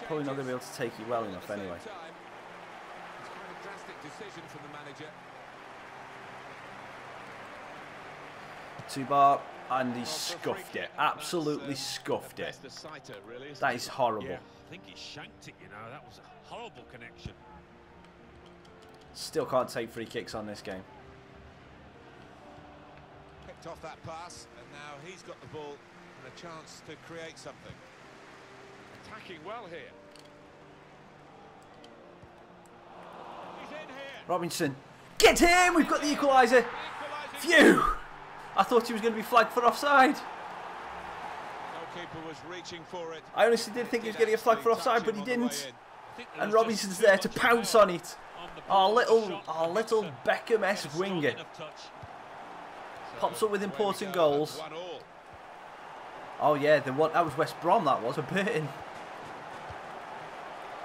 Probably not going to be able to take it well enough anyway. Decision from the manager. 2-bar, and he scuffed it. Absolutely scuffed it. That is horrible. Yeah, I think he shanked it, you know. That was a horrible connection. Still can't take free kicks on this game. Picked off that pass, and now he's got the ball and a chance to create something. Attacking well here. Robinson, get him! We've got the equaliser. Phew! I thought he was going to be flagged for offside. goalkeeper was reaching for it. I honestly did think he was getting a flag for offside, but he didn't. And Robinson's there to pounce on it. Our little Beckham-esque winger pops up with important goals. Oh yeah, that was West Brom. That was a Burton.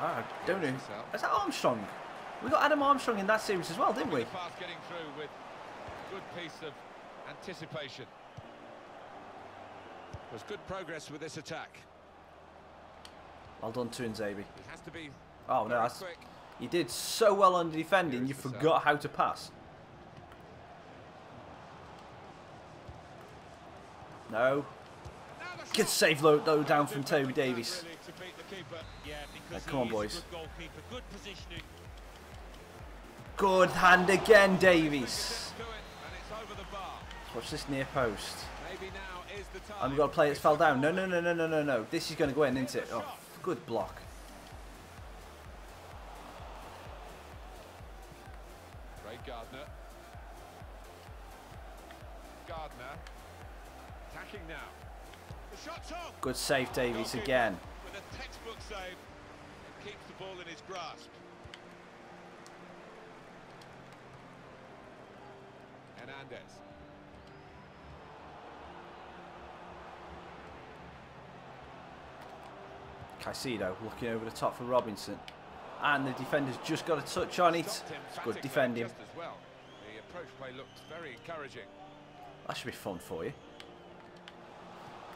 I don't know. Is that Armstrong? We got Adam Armstrong in that series as well, didn't we? Getting through with a good piece of anticipation. There's good progress with this attack. Well done to Nzabi. It has to be. Oh no, you did so well under defending, you forgot how to pass. No. Good save low down from Toby Davies. Come on, boys. Good hand again, Davies. Watch this near post. And we've got a player that's fell down. No. This is going to go in, isn't it? Oh, good block. Gardner attacking now. The shot's on. Good save, Davies again. With a textbook save, and keeps the ball in his grasp. Hernandez. Caicedo looking over the top for Robinson. And the defender's just got a touch on it. It's good defending. Just as well. The approach play looked very encouraging. That should be fun for you.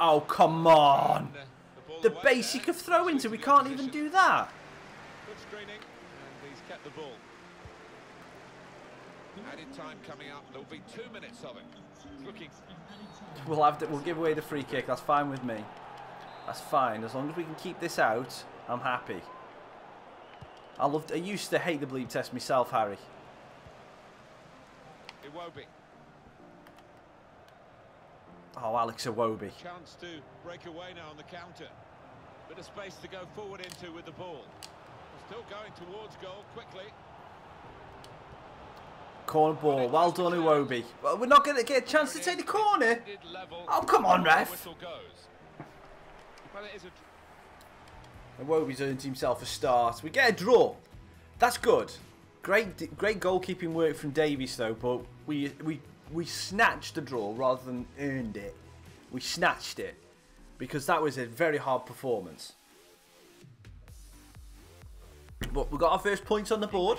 Oh, come on. The basic of throw-ins, we can't even do that. Good screening, and he's kept the ball. Added time coming up. There'll be 2 minutes of it. Looking. We'll give away the free kick. That's fine with me. That's fine. As long as we can keep this out, I'm happy. I used to hate the bleep test myself, Harry. Iwobi. Oh, Alex Iwobi. Chance to break away now on the counter. Bit of space to go forward into with the ball. Still going towards goal quickly. Corner ball. Well done, Iwobi. Well, we're not going to get a chance to take the corner. Oh, come on, ref. Iwobi's earned himself a start. We get a draw. That's good. Great goalkeeping work from Davies, though, but we snatched the draw rather than earned it. We snatched it because that was a very hard performance. But we got our first points on the board,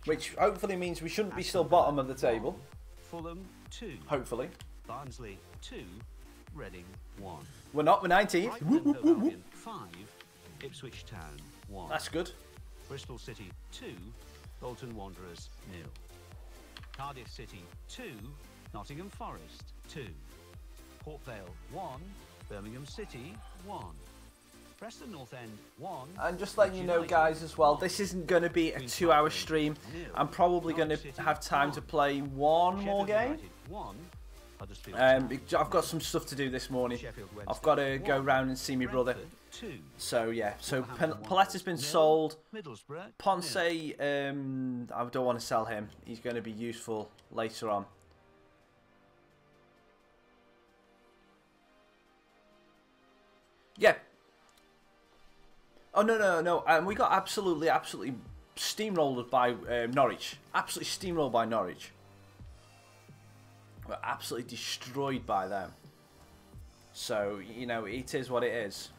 which hopefully means we shouldn't be still bottom of the table. Fulham 2. Hopefully. Barnsley 2. Reading 1. We're not. We're 19th. Whoop, whoop, whoop, whoop. 5. Ipswich Town 1. That's good. Bristol City 2. Bolton Wanderers 0. Cardiff City 2. Nottingham Forest 2. Port Vale 1. Birmingham City 1. Preston North End 1. And just letting you know, guys, as well, this isn't going to be a 2-hour stream. I'm probably going to have time to play one more game. I've got some stuff to do this morning. I've got to go round and see my brother. So yeah, so Paletta's been sold. Ponce, I don't want to sell him. He's going to be useful later on. Yeah. Oh no! We got absolutely steamrolled by Norwich. Absolutely steamrolled by Norwich. We're absolutely destroyed by them. So you know, it is what it is.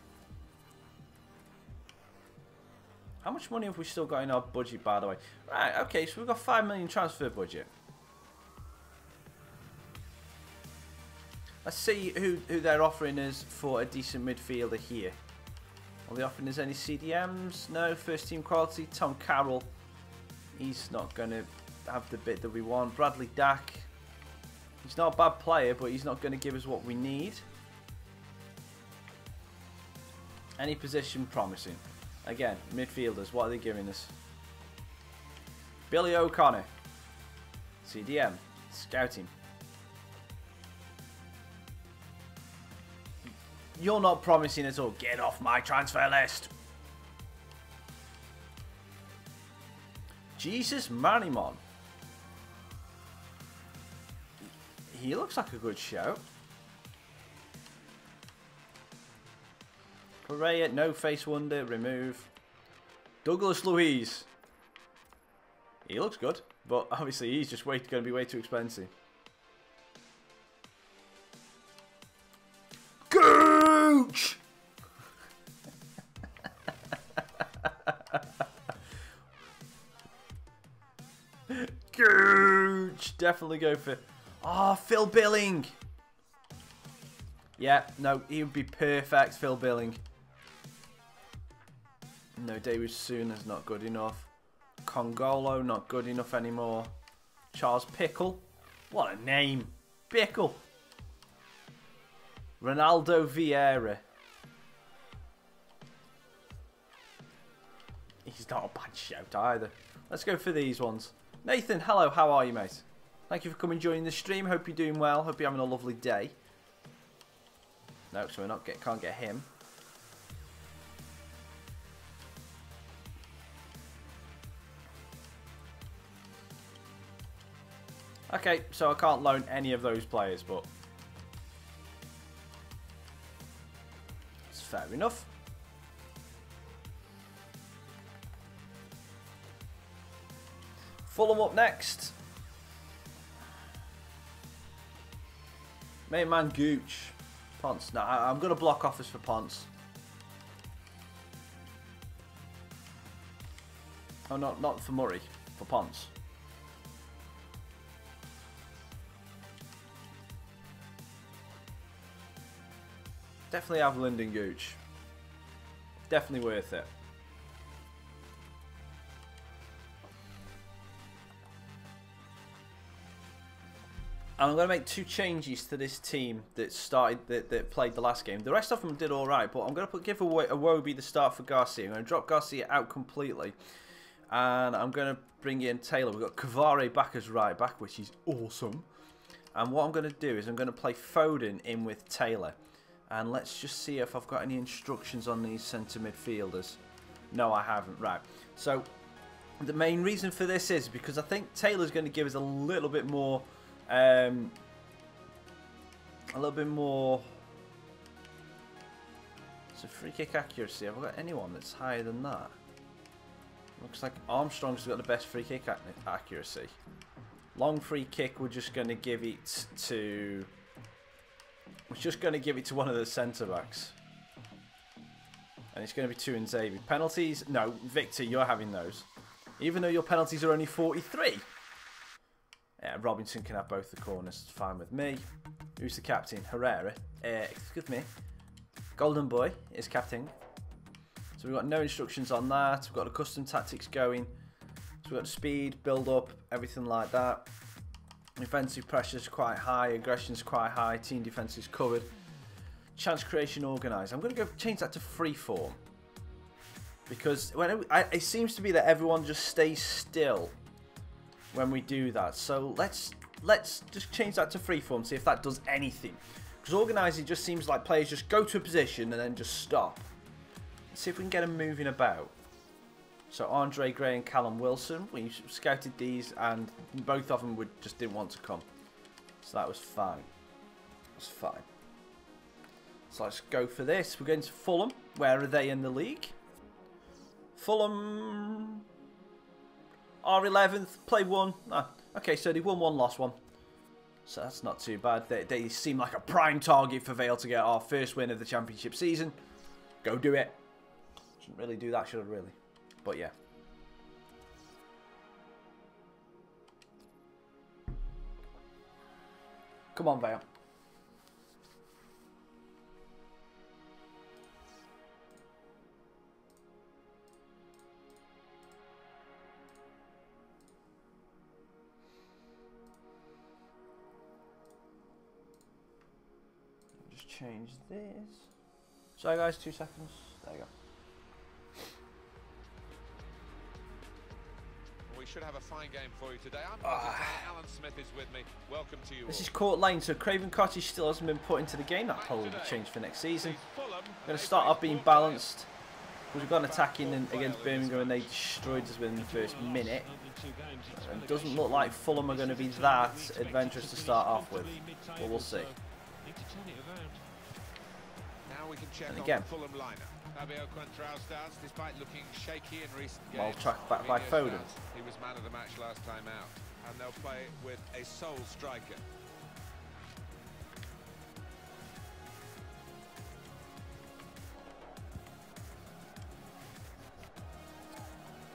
How much money have we still got in our budget, by the way? Right. Okay. So we've got 5 million transfer budget. Let's see who they're offering us for a decent midfielder here. Are they offering us any CDMs? No. First team quality. Tom Carroll. He's not going to have the bit that we want. Bradley Dack. He's not a bad player, but he's not going to give us what we need. Any position promising. Again, midfielders. What are they giving us? Billy O'Connor. CDM. Scouting. You're not promising at all. Get off my transfer list. Jesus Marimon. He looks like a good shout. Pereira, no face wonder, remove. Douglas Luiz. He looks good, but obviously he's just going to be way too expensive. Gooch! Gooch! Definitely go for... Oh, Phil Billing! Yeah, no, he would be perfect, Phil Billing. No, David Sooners not good enough. Congolo not good enough anymore. Charles Pickle. What a name. Pickle. Ronaldo Vieira. He's not a bad shout either. Let's go for these ones. Nathan, hello, how are you, mate? Thank you for coming and joining the stream. Hope you're doing well. Hope you're having a lovely day. No, so we can't get him. Okay, so I can't loan any of those players, but it's fair enough. Fulham up next. Main man Gooch. Ponce. No, I'm going to block offers for Ponce. Oh, not for Murray. For Ponce. Definitely have Lyndon Gooch. Definitely worth it. And I'm going to make 2 changes to this team that played the last game. The rest of them did all right, but I'm going to give away Iwobi the start for Garcia. I'm going to drop Garcia out completely, and I'm going to bring in Taylor. We've got Cavare back as right back, which is awesome. And what I'm going to do is I'm going to play Foden in with Taylor. And let's just see if I've got any instructions on these centre midfielders. No, I haven't. Right. So the main reason for this is because I think Taylor's going to give us a little bit more. So free kick accuracy. Have I got anyone that's higher than that? Looks like Armstrong's got the best free kick accuracy. Long free kick. We're just going to give it to. We're just going to give it to one of the centre backs. And it's going to be 2 in Xavi. Penalties? No, Victor, you're having those. Even though your penalties are only 43. Yeah, Robinson can have both the corners. It's fine with me. Who's the captain? Herrera. Excuse me. Golden Boy is captain. So we've got no instructions on that. We've got the custom tactics going. So we've got speed, build up, everything like that. Defensive pressure is quite high, aggression is quite high, team defense is covered. Chance creation organised. I'm going to go change that to freeform. Because it seems to be that everyone just stays still when we do that. So let's just change that to freeform, see if that does anything. Because organised, it just seems like players just go to a position and then just stop. Let's see if we can get them moving about. So Andre Gray and Callum Wilson, we scouted these and both of them just didn't want to come. So that was fine. That's fine. So let's go for this. We're going to Fulham. Where are they in the league? Fulham are 11th, played 1. Ah, okay, so they won 1, lost 1. So that's not too bad. They seem like a prime target for Vale to get our first win of the championship season. Go do it. Shouldn't really do that, should I really? But yeah. Come on, Vale. Just change this. Sorry guys, 2 seconds. There you go. We should have a fine game for you today. I'm Alan Smith is with me. Welcome to you. This is Court Lane, so Craven Cottage still hasn't been put into the game. That probably will change for next season. We're going to start off being balanced. We've got an attacking against Birmingham and they destroyed us within the first minute. And it doesn't look like Fulham are going to be that adventurous to start off with. But we'll see. Now Now we can check And on again. the Fulham lineup. Fabio Quintrao starts despite looking shaky in recent Ball games. tracked back by Fabinho Foden. starts. He was man of the match last time out. And they'll play with a sole striker.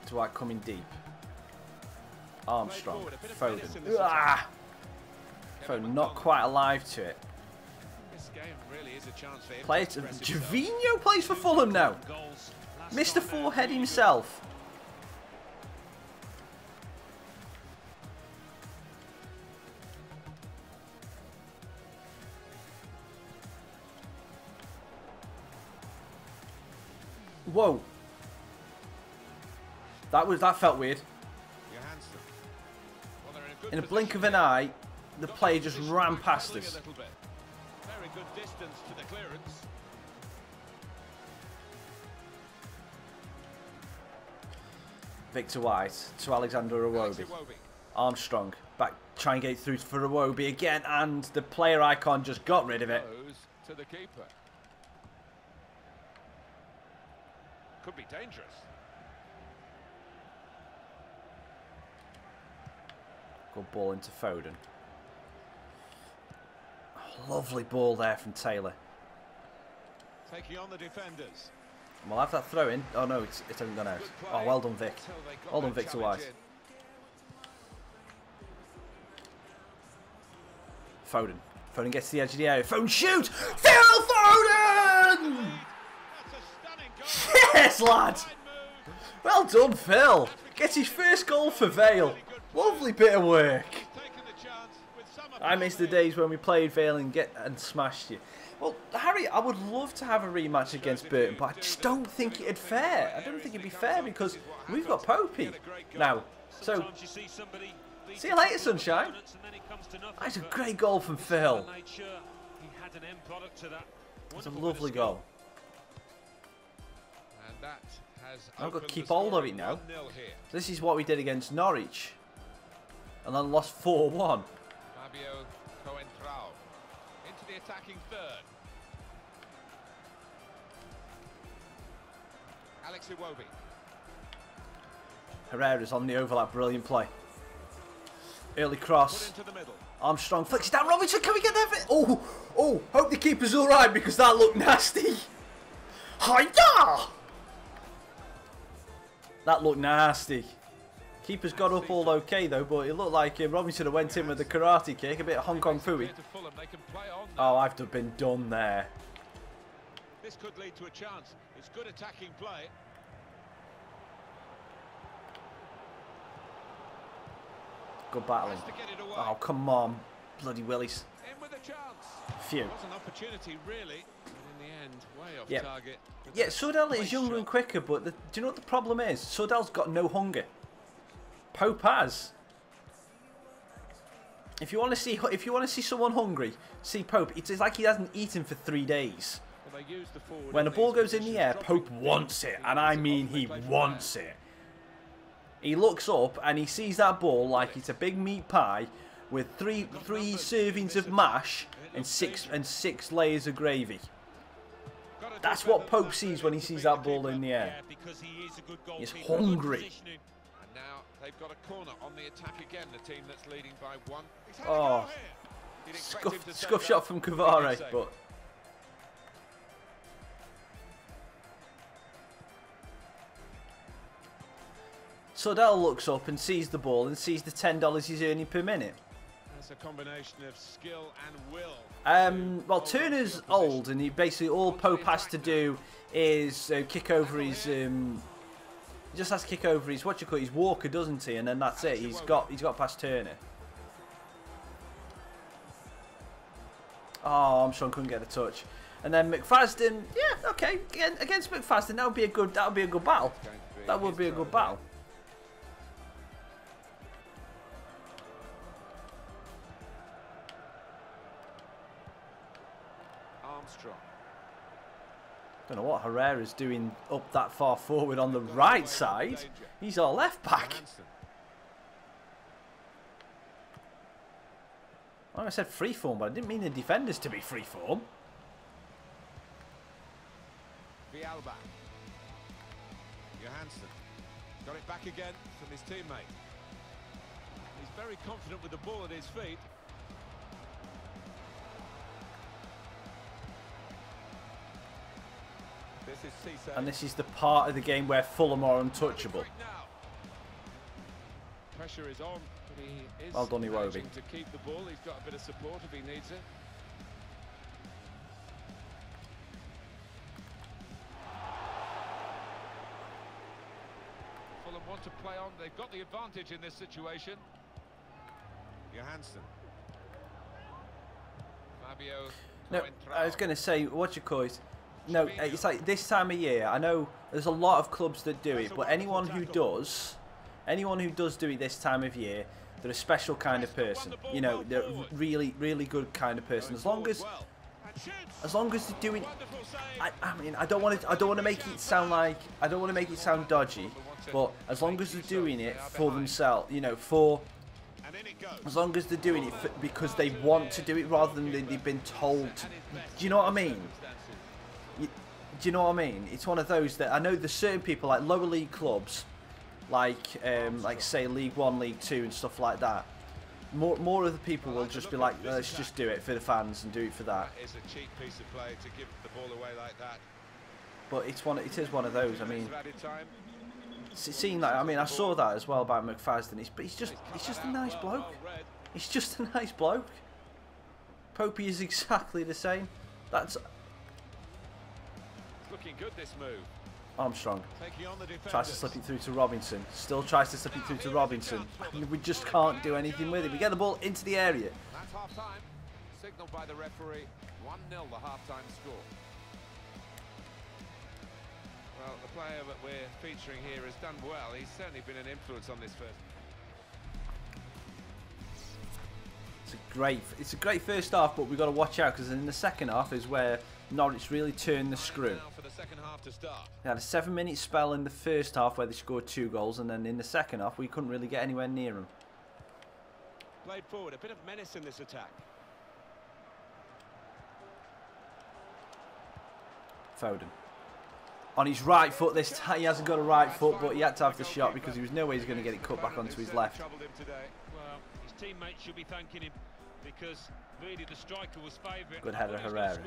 Dwight coming deep. Armstrong. Forward, a bit of Foden. menace in this Ah! attack. Foden not quite alive to it. This game really is a chance for him Plays to express himself. Javinho plays for Fulham now. Goals. Last Mr. time out, Forehead really good. himself. Whoa. That felt weird. Johansson. Well, they're in a good In a blink of position an here. eye, the Got player the just position ran back, past travelling us. a little bit. Very good distance to the clearance. Victor White to Alexander Iwobi. Iwobi. Armstrong back, try and get through for Iwobi again, and the player icon just got rid of it. Goes to the keeper. Could be dangerous. Good ball into Foden. Lovely ball there from Taylor. Taking on the defenders. We'll have that throw in. Oh no, it hasn't gone out. Good play. Oh, well done, Vic. Until they got Well done, that Victor challenge White. in. Foden. Foden gets to the edge of the area. Foden shoots! Phil Foden! That's a stunning goal. Yes, lad! Wide move. Well done, Phil. Gets his first goal for Vale. Lovely bit of work. Taking the chance with some I miss the days when we played Vale and smashed you. Well, Harry, I would love to have a rematch against Burton, but I just don't think it'd fair. I don't think it'd be fair because we've got Popey now. So, Sometimes you see somebody beat see you later, difficult sunshine. opponents and then it comes to nothing, That's a but great goal from Phil. made sure he had an end product to that. It's a Wonderful bit of lovely skill. goal. And that has I've got to opened keep the hold of score it at now. 1-0 here. This is what we did against Norwich. And then lost 4-1. Fabio Coentrao into the attacking third. Alex Iwobi. Herrera's on the overlap. Brilliant play. Early Put cross. into the middle. Armstrong flicks it down. Robinson, can we get there? Oh, hope the keeper's alright because that looked nasty. Hiya! That looked nasty. Keeper's got up all okay though, but it looked like Robinson had went in with a karate kick, a bit of Hong Kong Fooey. To Fulham, they can play on now. Oh, I've been done there. This could lead to a chance. It's good attacking play. Good battling. Has to get it away. Oh, come on. Bloody Willies. In with a chance. Phew. It was an opportunity, really, but in the end, way off Yep. target. But Yeah, that's Sordell great is younger shot. and quicker, but do you know what the problem is? Sordell's got no hunger. Pope has. If you want to see someone hungry, see Pope. It's like he hasn't eaten for 3 days. Well, they use the forward When in the ball these goes in the positions, air, dropping Pope wants it, and I off mean they he play from wants there. it. He looks up and he sees that ball like it's a big meat pie with three servings of mash and six layers of gravy. Gotta do That's better what than Pope that, sees really, when he to sees beat that the ball keeper. in the Yeah, air. because he is a good He's goalkeeper. Good hungry. positioning. And now they've got a corner on the attack again, the team that's leading by 1. He's had a Oh, goal here. You'd expect him to save scuff that. shot from He did Cavare, save but Sordell looks up and sees the ball and sees the $10 he's earning per minute. That's a combination of skill and will. Well, Turner's old, and he basically all Pope has to do is kick over his. He just has to kick over his his walker, doesn't he? And then that's it. He's got past Turner. Oh, Armstrong couldn't get a touch, and then McFadden. Yeah, okay. Against McFadden, that would be a good battle. That would be a good battle. Armstrong. Don't know what Herrera's doing up that far forward on the right side. He's our left back. Johansson. Well, I said freeform, but I didn't mean the defenders to be freeform. Alba. Johansson got it back again from his teammate. He's very confident with the ball at his feet. This is Cisse. And this is the part of the game where Fulham are untouchable. Pressure is on, but he is well done, managing to keep the ball. He's got a bit of support if he needs it. Fulham want to play on. They've got the advantage in this situation. Johansson. Fabio. No, I was going to say, what you call it? No, it's like this time of year. I know there's a lot of clubs that do it, but anyone who does do it this time of year, they're a special kind of person. You know, they're a really, really good kind of person. As long as they're doing, I mean, I don't want to make it sound like, I don't want to make it sound dodgy, but as long as they're doing it for themselves, you know, as long as they're doing it because they want to do it rather than they've been told to, do you know what I mean? Do you know what I mean? It's one of those that I know there's certain people like lower league clubs, like say League 1, League 2 and stuff like that. More of the people will just be like, let's just do it for the fans and do it for that. That is a cheap piece of play to give the ball away like that. But it is one of those. I mean, seeing that, I mean, I saw that as well about McFadden. He's just a nice bloke. He's just a nice bloke. Popey is exactly the same. That's looking good, this move. Armstrong tries to slip it through to Robinson. Still tries to slip it through to Robinson. I mean, we just can't do anything with it. We get the ball into the area. That's half time. Signaled by the referee. 1-0 the half-time score. Well, the player that we're featuring here has done well. He's certainly been an influence on this first. It's a great first half, but we've got to watch out because in the second half is where Norwich really turned the screw. They had a 7-minute spell in the first half where they scored 2 goals, and then in the second half we couldn't really get anywhere near them. Played forward, a bit of menace in this attack. Foden. On his right foot this time, he hasn't got a right foot, but he had to have the shot because there was no way he's going to get it cut back onto his left. Well, his teammates should be thanking him because really the striker was favourite. Good header, Herrera.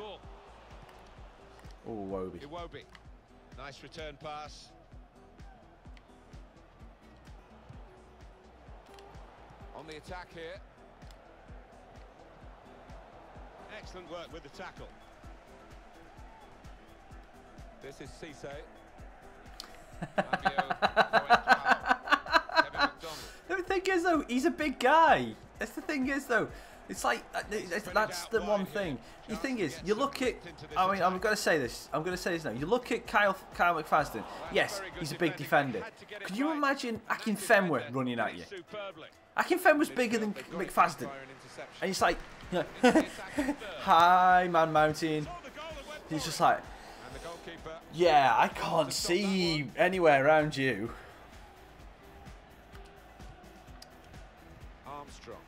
Oh, Iwobi. Iwobi. Nice return pass. On the attack here. Excellent work with the tackle. This is Cisse. The thing is though, he's a big guy. That's the thing is though. It's like that's the one thing. The thing is, you look at. I mean, I'm going to say this. I'm going to say this now. You look at Kyle McFadden. Yes, he's a big defender. Could you imagine Akinfenwa running at you? Akinfenwa's bigger than McFadden, and it's like, hi, man, mountain. He's just like, yeah, I can't see anywhere around you. Armstrong.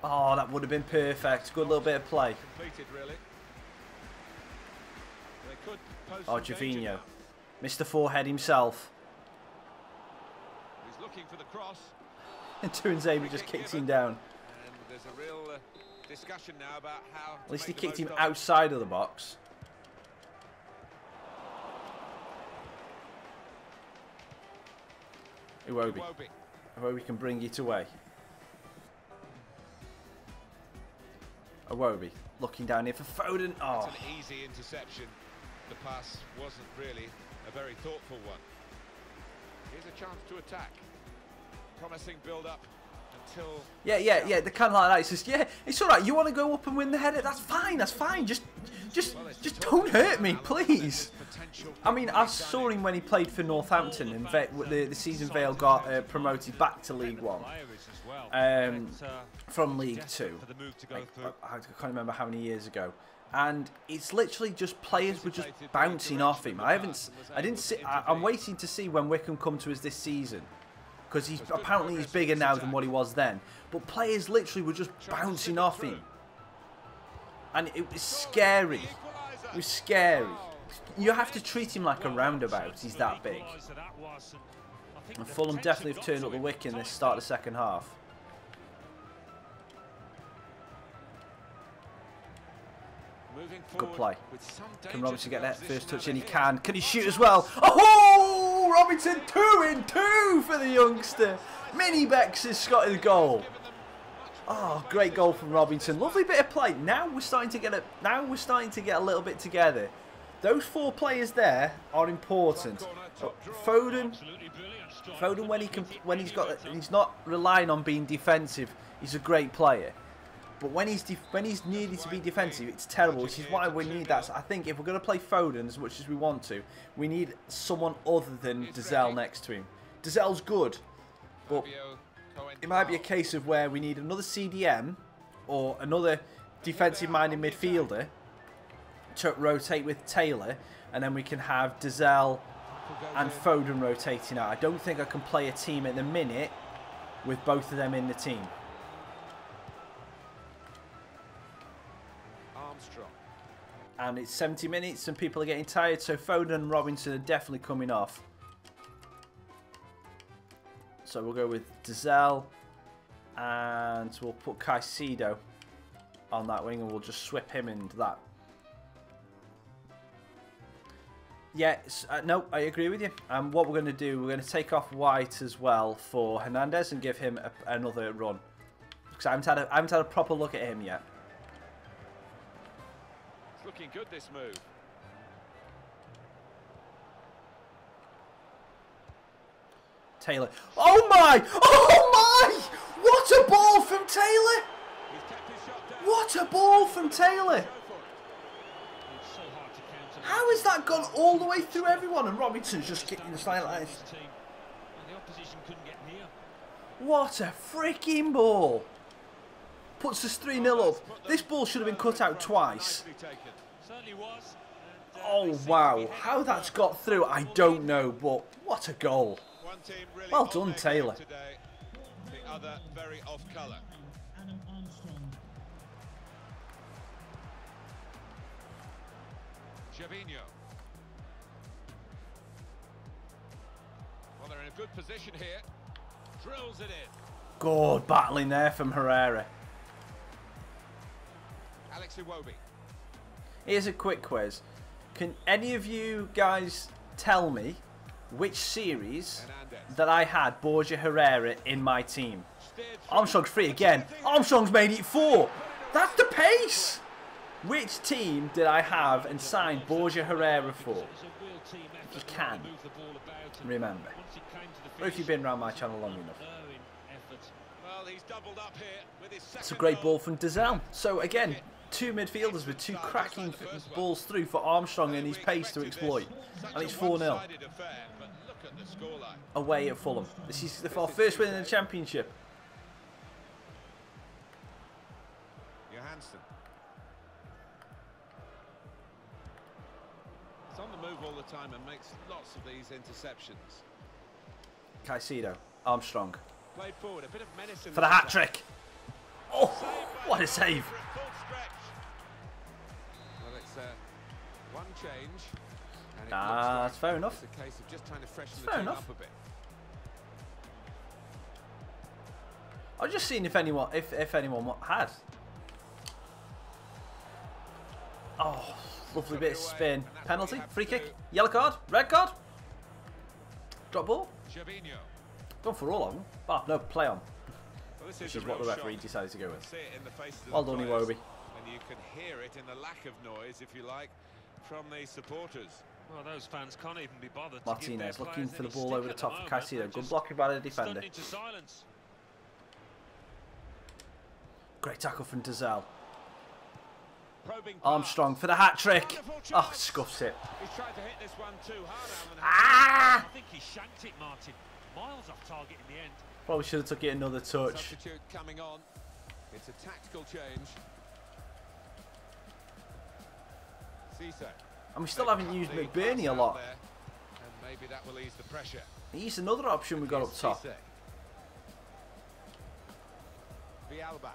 Oh, that would have been perfect. Good little bit of play. Completed, really. Oh, Javinho. Mr. Forehead himself. He's looking for the cross. And Tuanzebe just kicked him down. And there's a real discussion now about how. At least he kicked him outside of the box. Iwobi. Iwobi can bring it away. Iwobi looking down here for Foden. Oh. It's an easy interception. The pass wasn't really a very thoughtful one. Here's a chance to attack. Promising build-up until... Yeah. They kind of like that. It's just, yeah, it's all right. You want to go up and win the header? That's fine. That's fine. Just don't hurt me, please. I mean, I saw him when he played for Northampton, and the season Vale got promoted back to League 1 from League 2. I can't remember how many years ago. And it's literally just players were just bouncing off him. I'm waiting to see when Wickham come to us this season, because apparently he's bigger now than what he was then. But players literally were just bouncing off him, and it was scary. It was scary. you have to treat him like a roundabout. He's that big. And Fulham definitely have turned up the wick in this start of the second half. Good play. Can Robinson get that first touch in? He can. Can he shoot as well? Oh! Robinson 2 in 2 for the youngster. Mini Bex has got his goal. Oh, great goal from Robinson. Lovely bit of play. Now we're starting to get a little bit together. Those 4 players there are important. Foden he's not relying on being defensive. He's a great player. But when he's needed to be defensive, it's terrible, which is why we need that. So I think if we're going to play Foden as much as we want to, we need someone other than Dizelle next to him. Dizelle's good, but it might be a case of where we need another CDM or another defensive-minded midfielder to rotate with Taylor, and then we can have Dizelle and Foden rotating out. I don't think I can play a team at the minute with both of them in the team. And it's 70 minutes and people are getting tired, so Foden and Robinson are definitely coming off. So we'll go with Dizelle and we'll put Caicedo on that wing and we'll just swip him into that. Yeah, no, I agree with you. And what we're going to do, we're going to take off White as well for Hernandez and give him another run. Because I haven't had a proper look at him yet. Looking good, this move. Taylor. Oh my! Oh my! What a ball from Taylor! What a ball from Taylor! How has that gone all the way through everyone and Robinson's just kicking the side like this? What a freaking ball! Puts us 3-0 up. This ball should have been cut out twice. Oh wow, how that's got through I don't know, but what a goal. Well done, Taylor. The other very off colour. Gervinho. Well, they're in a good position here. Drills it in. Good battling there from Herrera. Alex Iwobi. Here's a quick quiz. Can any of you guys tell me which series that I had Borja Herrera in my team? Armstrong's free again. Armstrong's made it 4. That's the pace. Which team did I have and signed Borja Herrera for? If you can remember. Or if you've been around my channel long enough. It's a great ball from Dizelle. So again, 2 midfielders with 2 cracking balls through for Armstrong and his pace to exploit. And it's 4-0. Away at Fulham. This is our first win in the Championship. Johansson. It's on the move all the time and makes lots of these interceptions. Caicedo. Armstrong. Played forward, a bit of menace in for the hat-trick. Oh, what a save. Well, it's one change. And that's fair enough. It's a case of just trying to freshen the fair team enough. up a bit. I was just seeing if anyone had. Oh, lovely bit of spin. Penalty, free kick, yellow card, red card. Drop ball. Gervinho. Gone for all of them. Oh, no, play on. Well, Which is what the referee decided to go with. See it in the faces of Well the done, players, Iwobi. and you can hear it in the lack of noise, if you like, from the supporters. Well, those fans can't even be bothered. Martinez looking for the ball over the top for Caicedo. Good blocking by the defender. Great tackle from Dizelle. Armstrong for the hat-trick. Oh, scuffs it. He's tried to hit this one too hard. Ah! I think he shanked it, Martin. Miles off target in the end. Probably should have took it another touch. Substitute coming on. It's a tactical change. Cisse. And we still haven't used McBurney a lot. And maybe that will ease the pressure. He's another option we got up top. Villalba.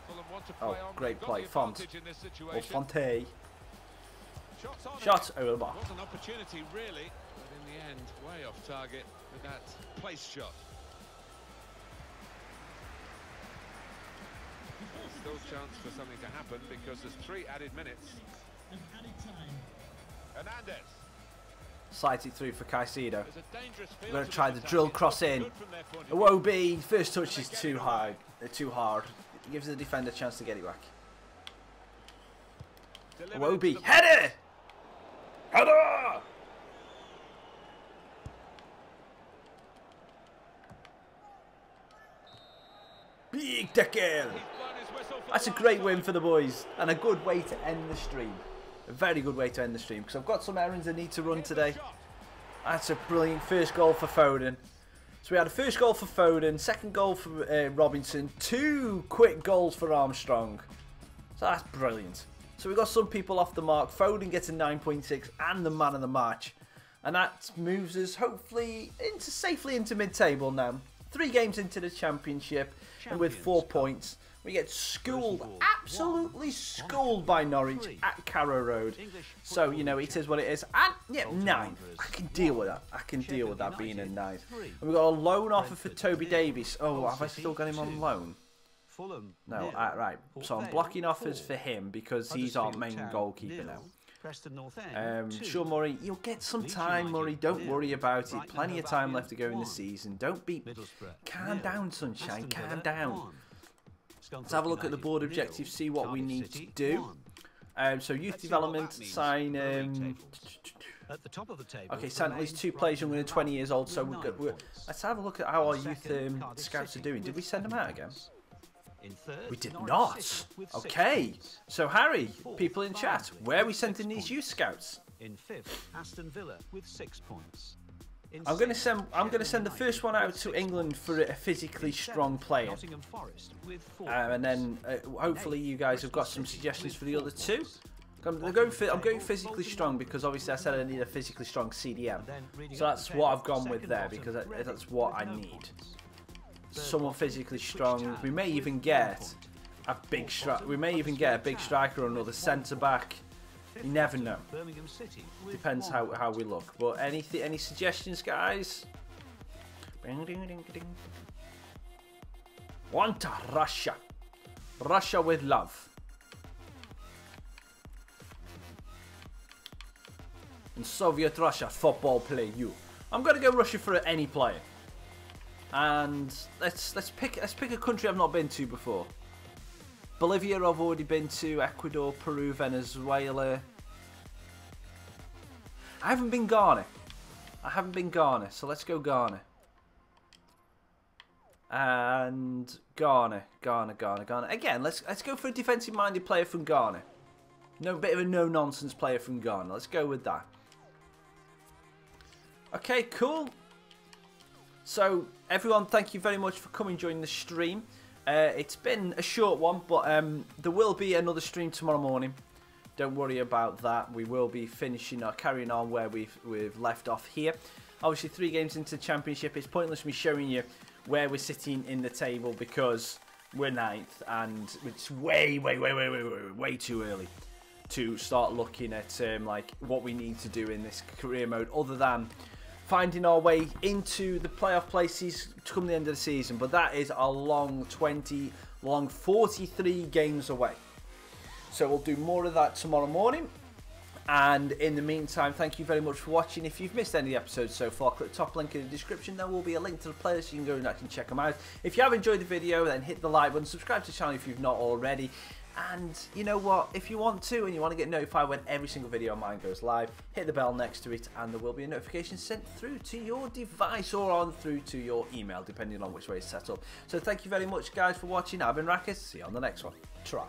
Fulham want to play on. Great Got play, the Font. advantage in this Or situation. Fonte. On Shot it. over the bar. Was an opportunity really, but in the end, way off target with that place shot. Still chance for something to happen because there's 3 added minutes. Of added time. Hernandez. Slides it through for Caicedo. There's a dangerous We're going field to try the drill cross in. Iwobi, first touch is too high, too hard. It gives the defender a chance to get it back. Iwobi, header! Header! Big tackle! That's a great win for the boys and a good way to end the stream. A very good way to end the stream because I've got some errands I need to run today. That's a brilliant first goal for Foden. So we had a first goal for Foden, second goal for Robinson, 2 quick goals for Armstrong. So that's brilliant. So we got some people off the mark. Foden gets a 9.6 and the man of the match. And that moves us hopefully safely into mid-table now. 3 games into the championship and with 4 points. We get schooled, absolutely schooled by Norwich at Carrow Road. So, you know, it is what it is. And, yeah, 9th. I can deal with that. I can deal with that being a 9th. And we've got a loan offer for Toby Davies. Oh, have I still got him on loan? No, right. So I'm blocking offers for him because he's our main goalkeeper now. Sure, Murray, you'll get some time, Murray. Don't worry about it. Plenty of time left to go in the season. Don't be... Calm down, sunshine. Calm down. Let's have a look at the board objectives, see what we need to do. So youth development, sign... okay, sign at least 2 players younger than 20 years old. So let's have a look at how our youth scouts are doing. Did we send them out again? We did not. Okay. So Harry, people in chat, where are we sending these youth scouts? In 5th, Aston Villa with 6 points. I'm going to send the first one out to England for a physically strong player, and then hopefully you guys have got some suggestions for the other 2. I'm going physically strong because obviously I said I need a physically strong CDM, so that's what I've gone with there because that's what I need. Someone physically strong. We may even get a big striker or another centre back. You never know. Depends how we look. But any suggestions, guys? Want Russia. Russia with love. And Soviet Russia football play you. I'm gonna go Russia for any player. And let's pick a country I've not been to before. Bolivia I've already been to, Ecuador, Peru, Venezuela. I haven't been Ghana. So let's go Ghana. And Ghana. Again, let's go for a defensive-minded player from Ghana. Bit of a no-nonsense player from Ghana. Let's go with that. Okay, cool. So, everyone, thank you very much for coming and joining the stream. It's been a short one, but there will be another stream tomorrow morning. Don't worry about that. We will be carrying on where we've left off here. Obviously, 3 games into the championship. It's pointless me showing you where we're sitting in the table because we're 9th, and it's way too early to start looking at like what we need to do in this career mode, other than finding our way into the playoff places to come the end of the season. But that is a long 43 games away. So we'll do more of that tomorrow morning. And in the meantime, thank you very much for watching. If you've missed any episodes so far, click the top link in the description. There will be a link to the playlist so you can go and actually check them out. If you have enjoyed the video, then hit the like button, subscribe to the channel if you've not already. And you know what, if you want to and you want to get notified when every single video of mine goes live, hit the bell next to it and there will be a notification sent through to your device or through to your email, depending on which way it's set up. So thank you very much, guys, for watching. I've been Raccas. See you on the next one. Ta-ra.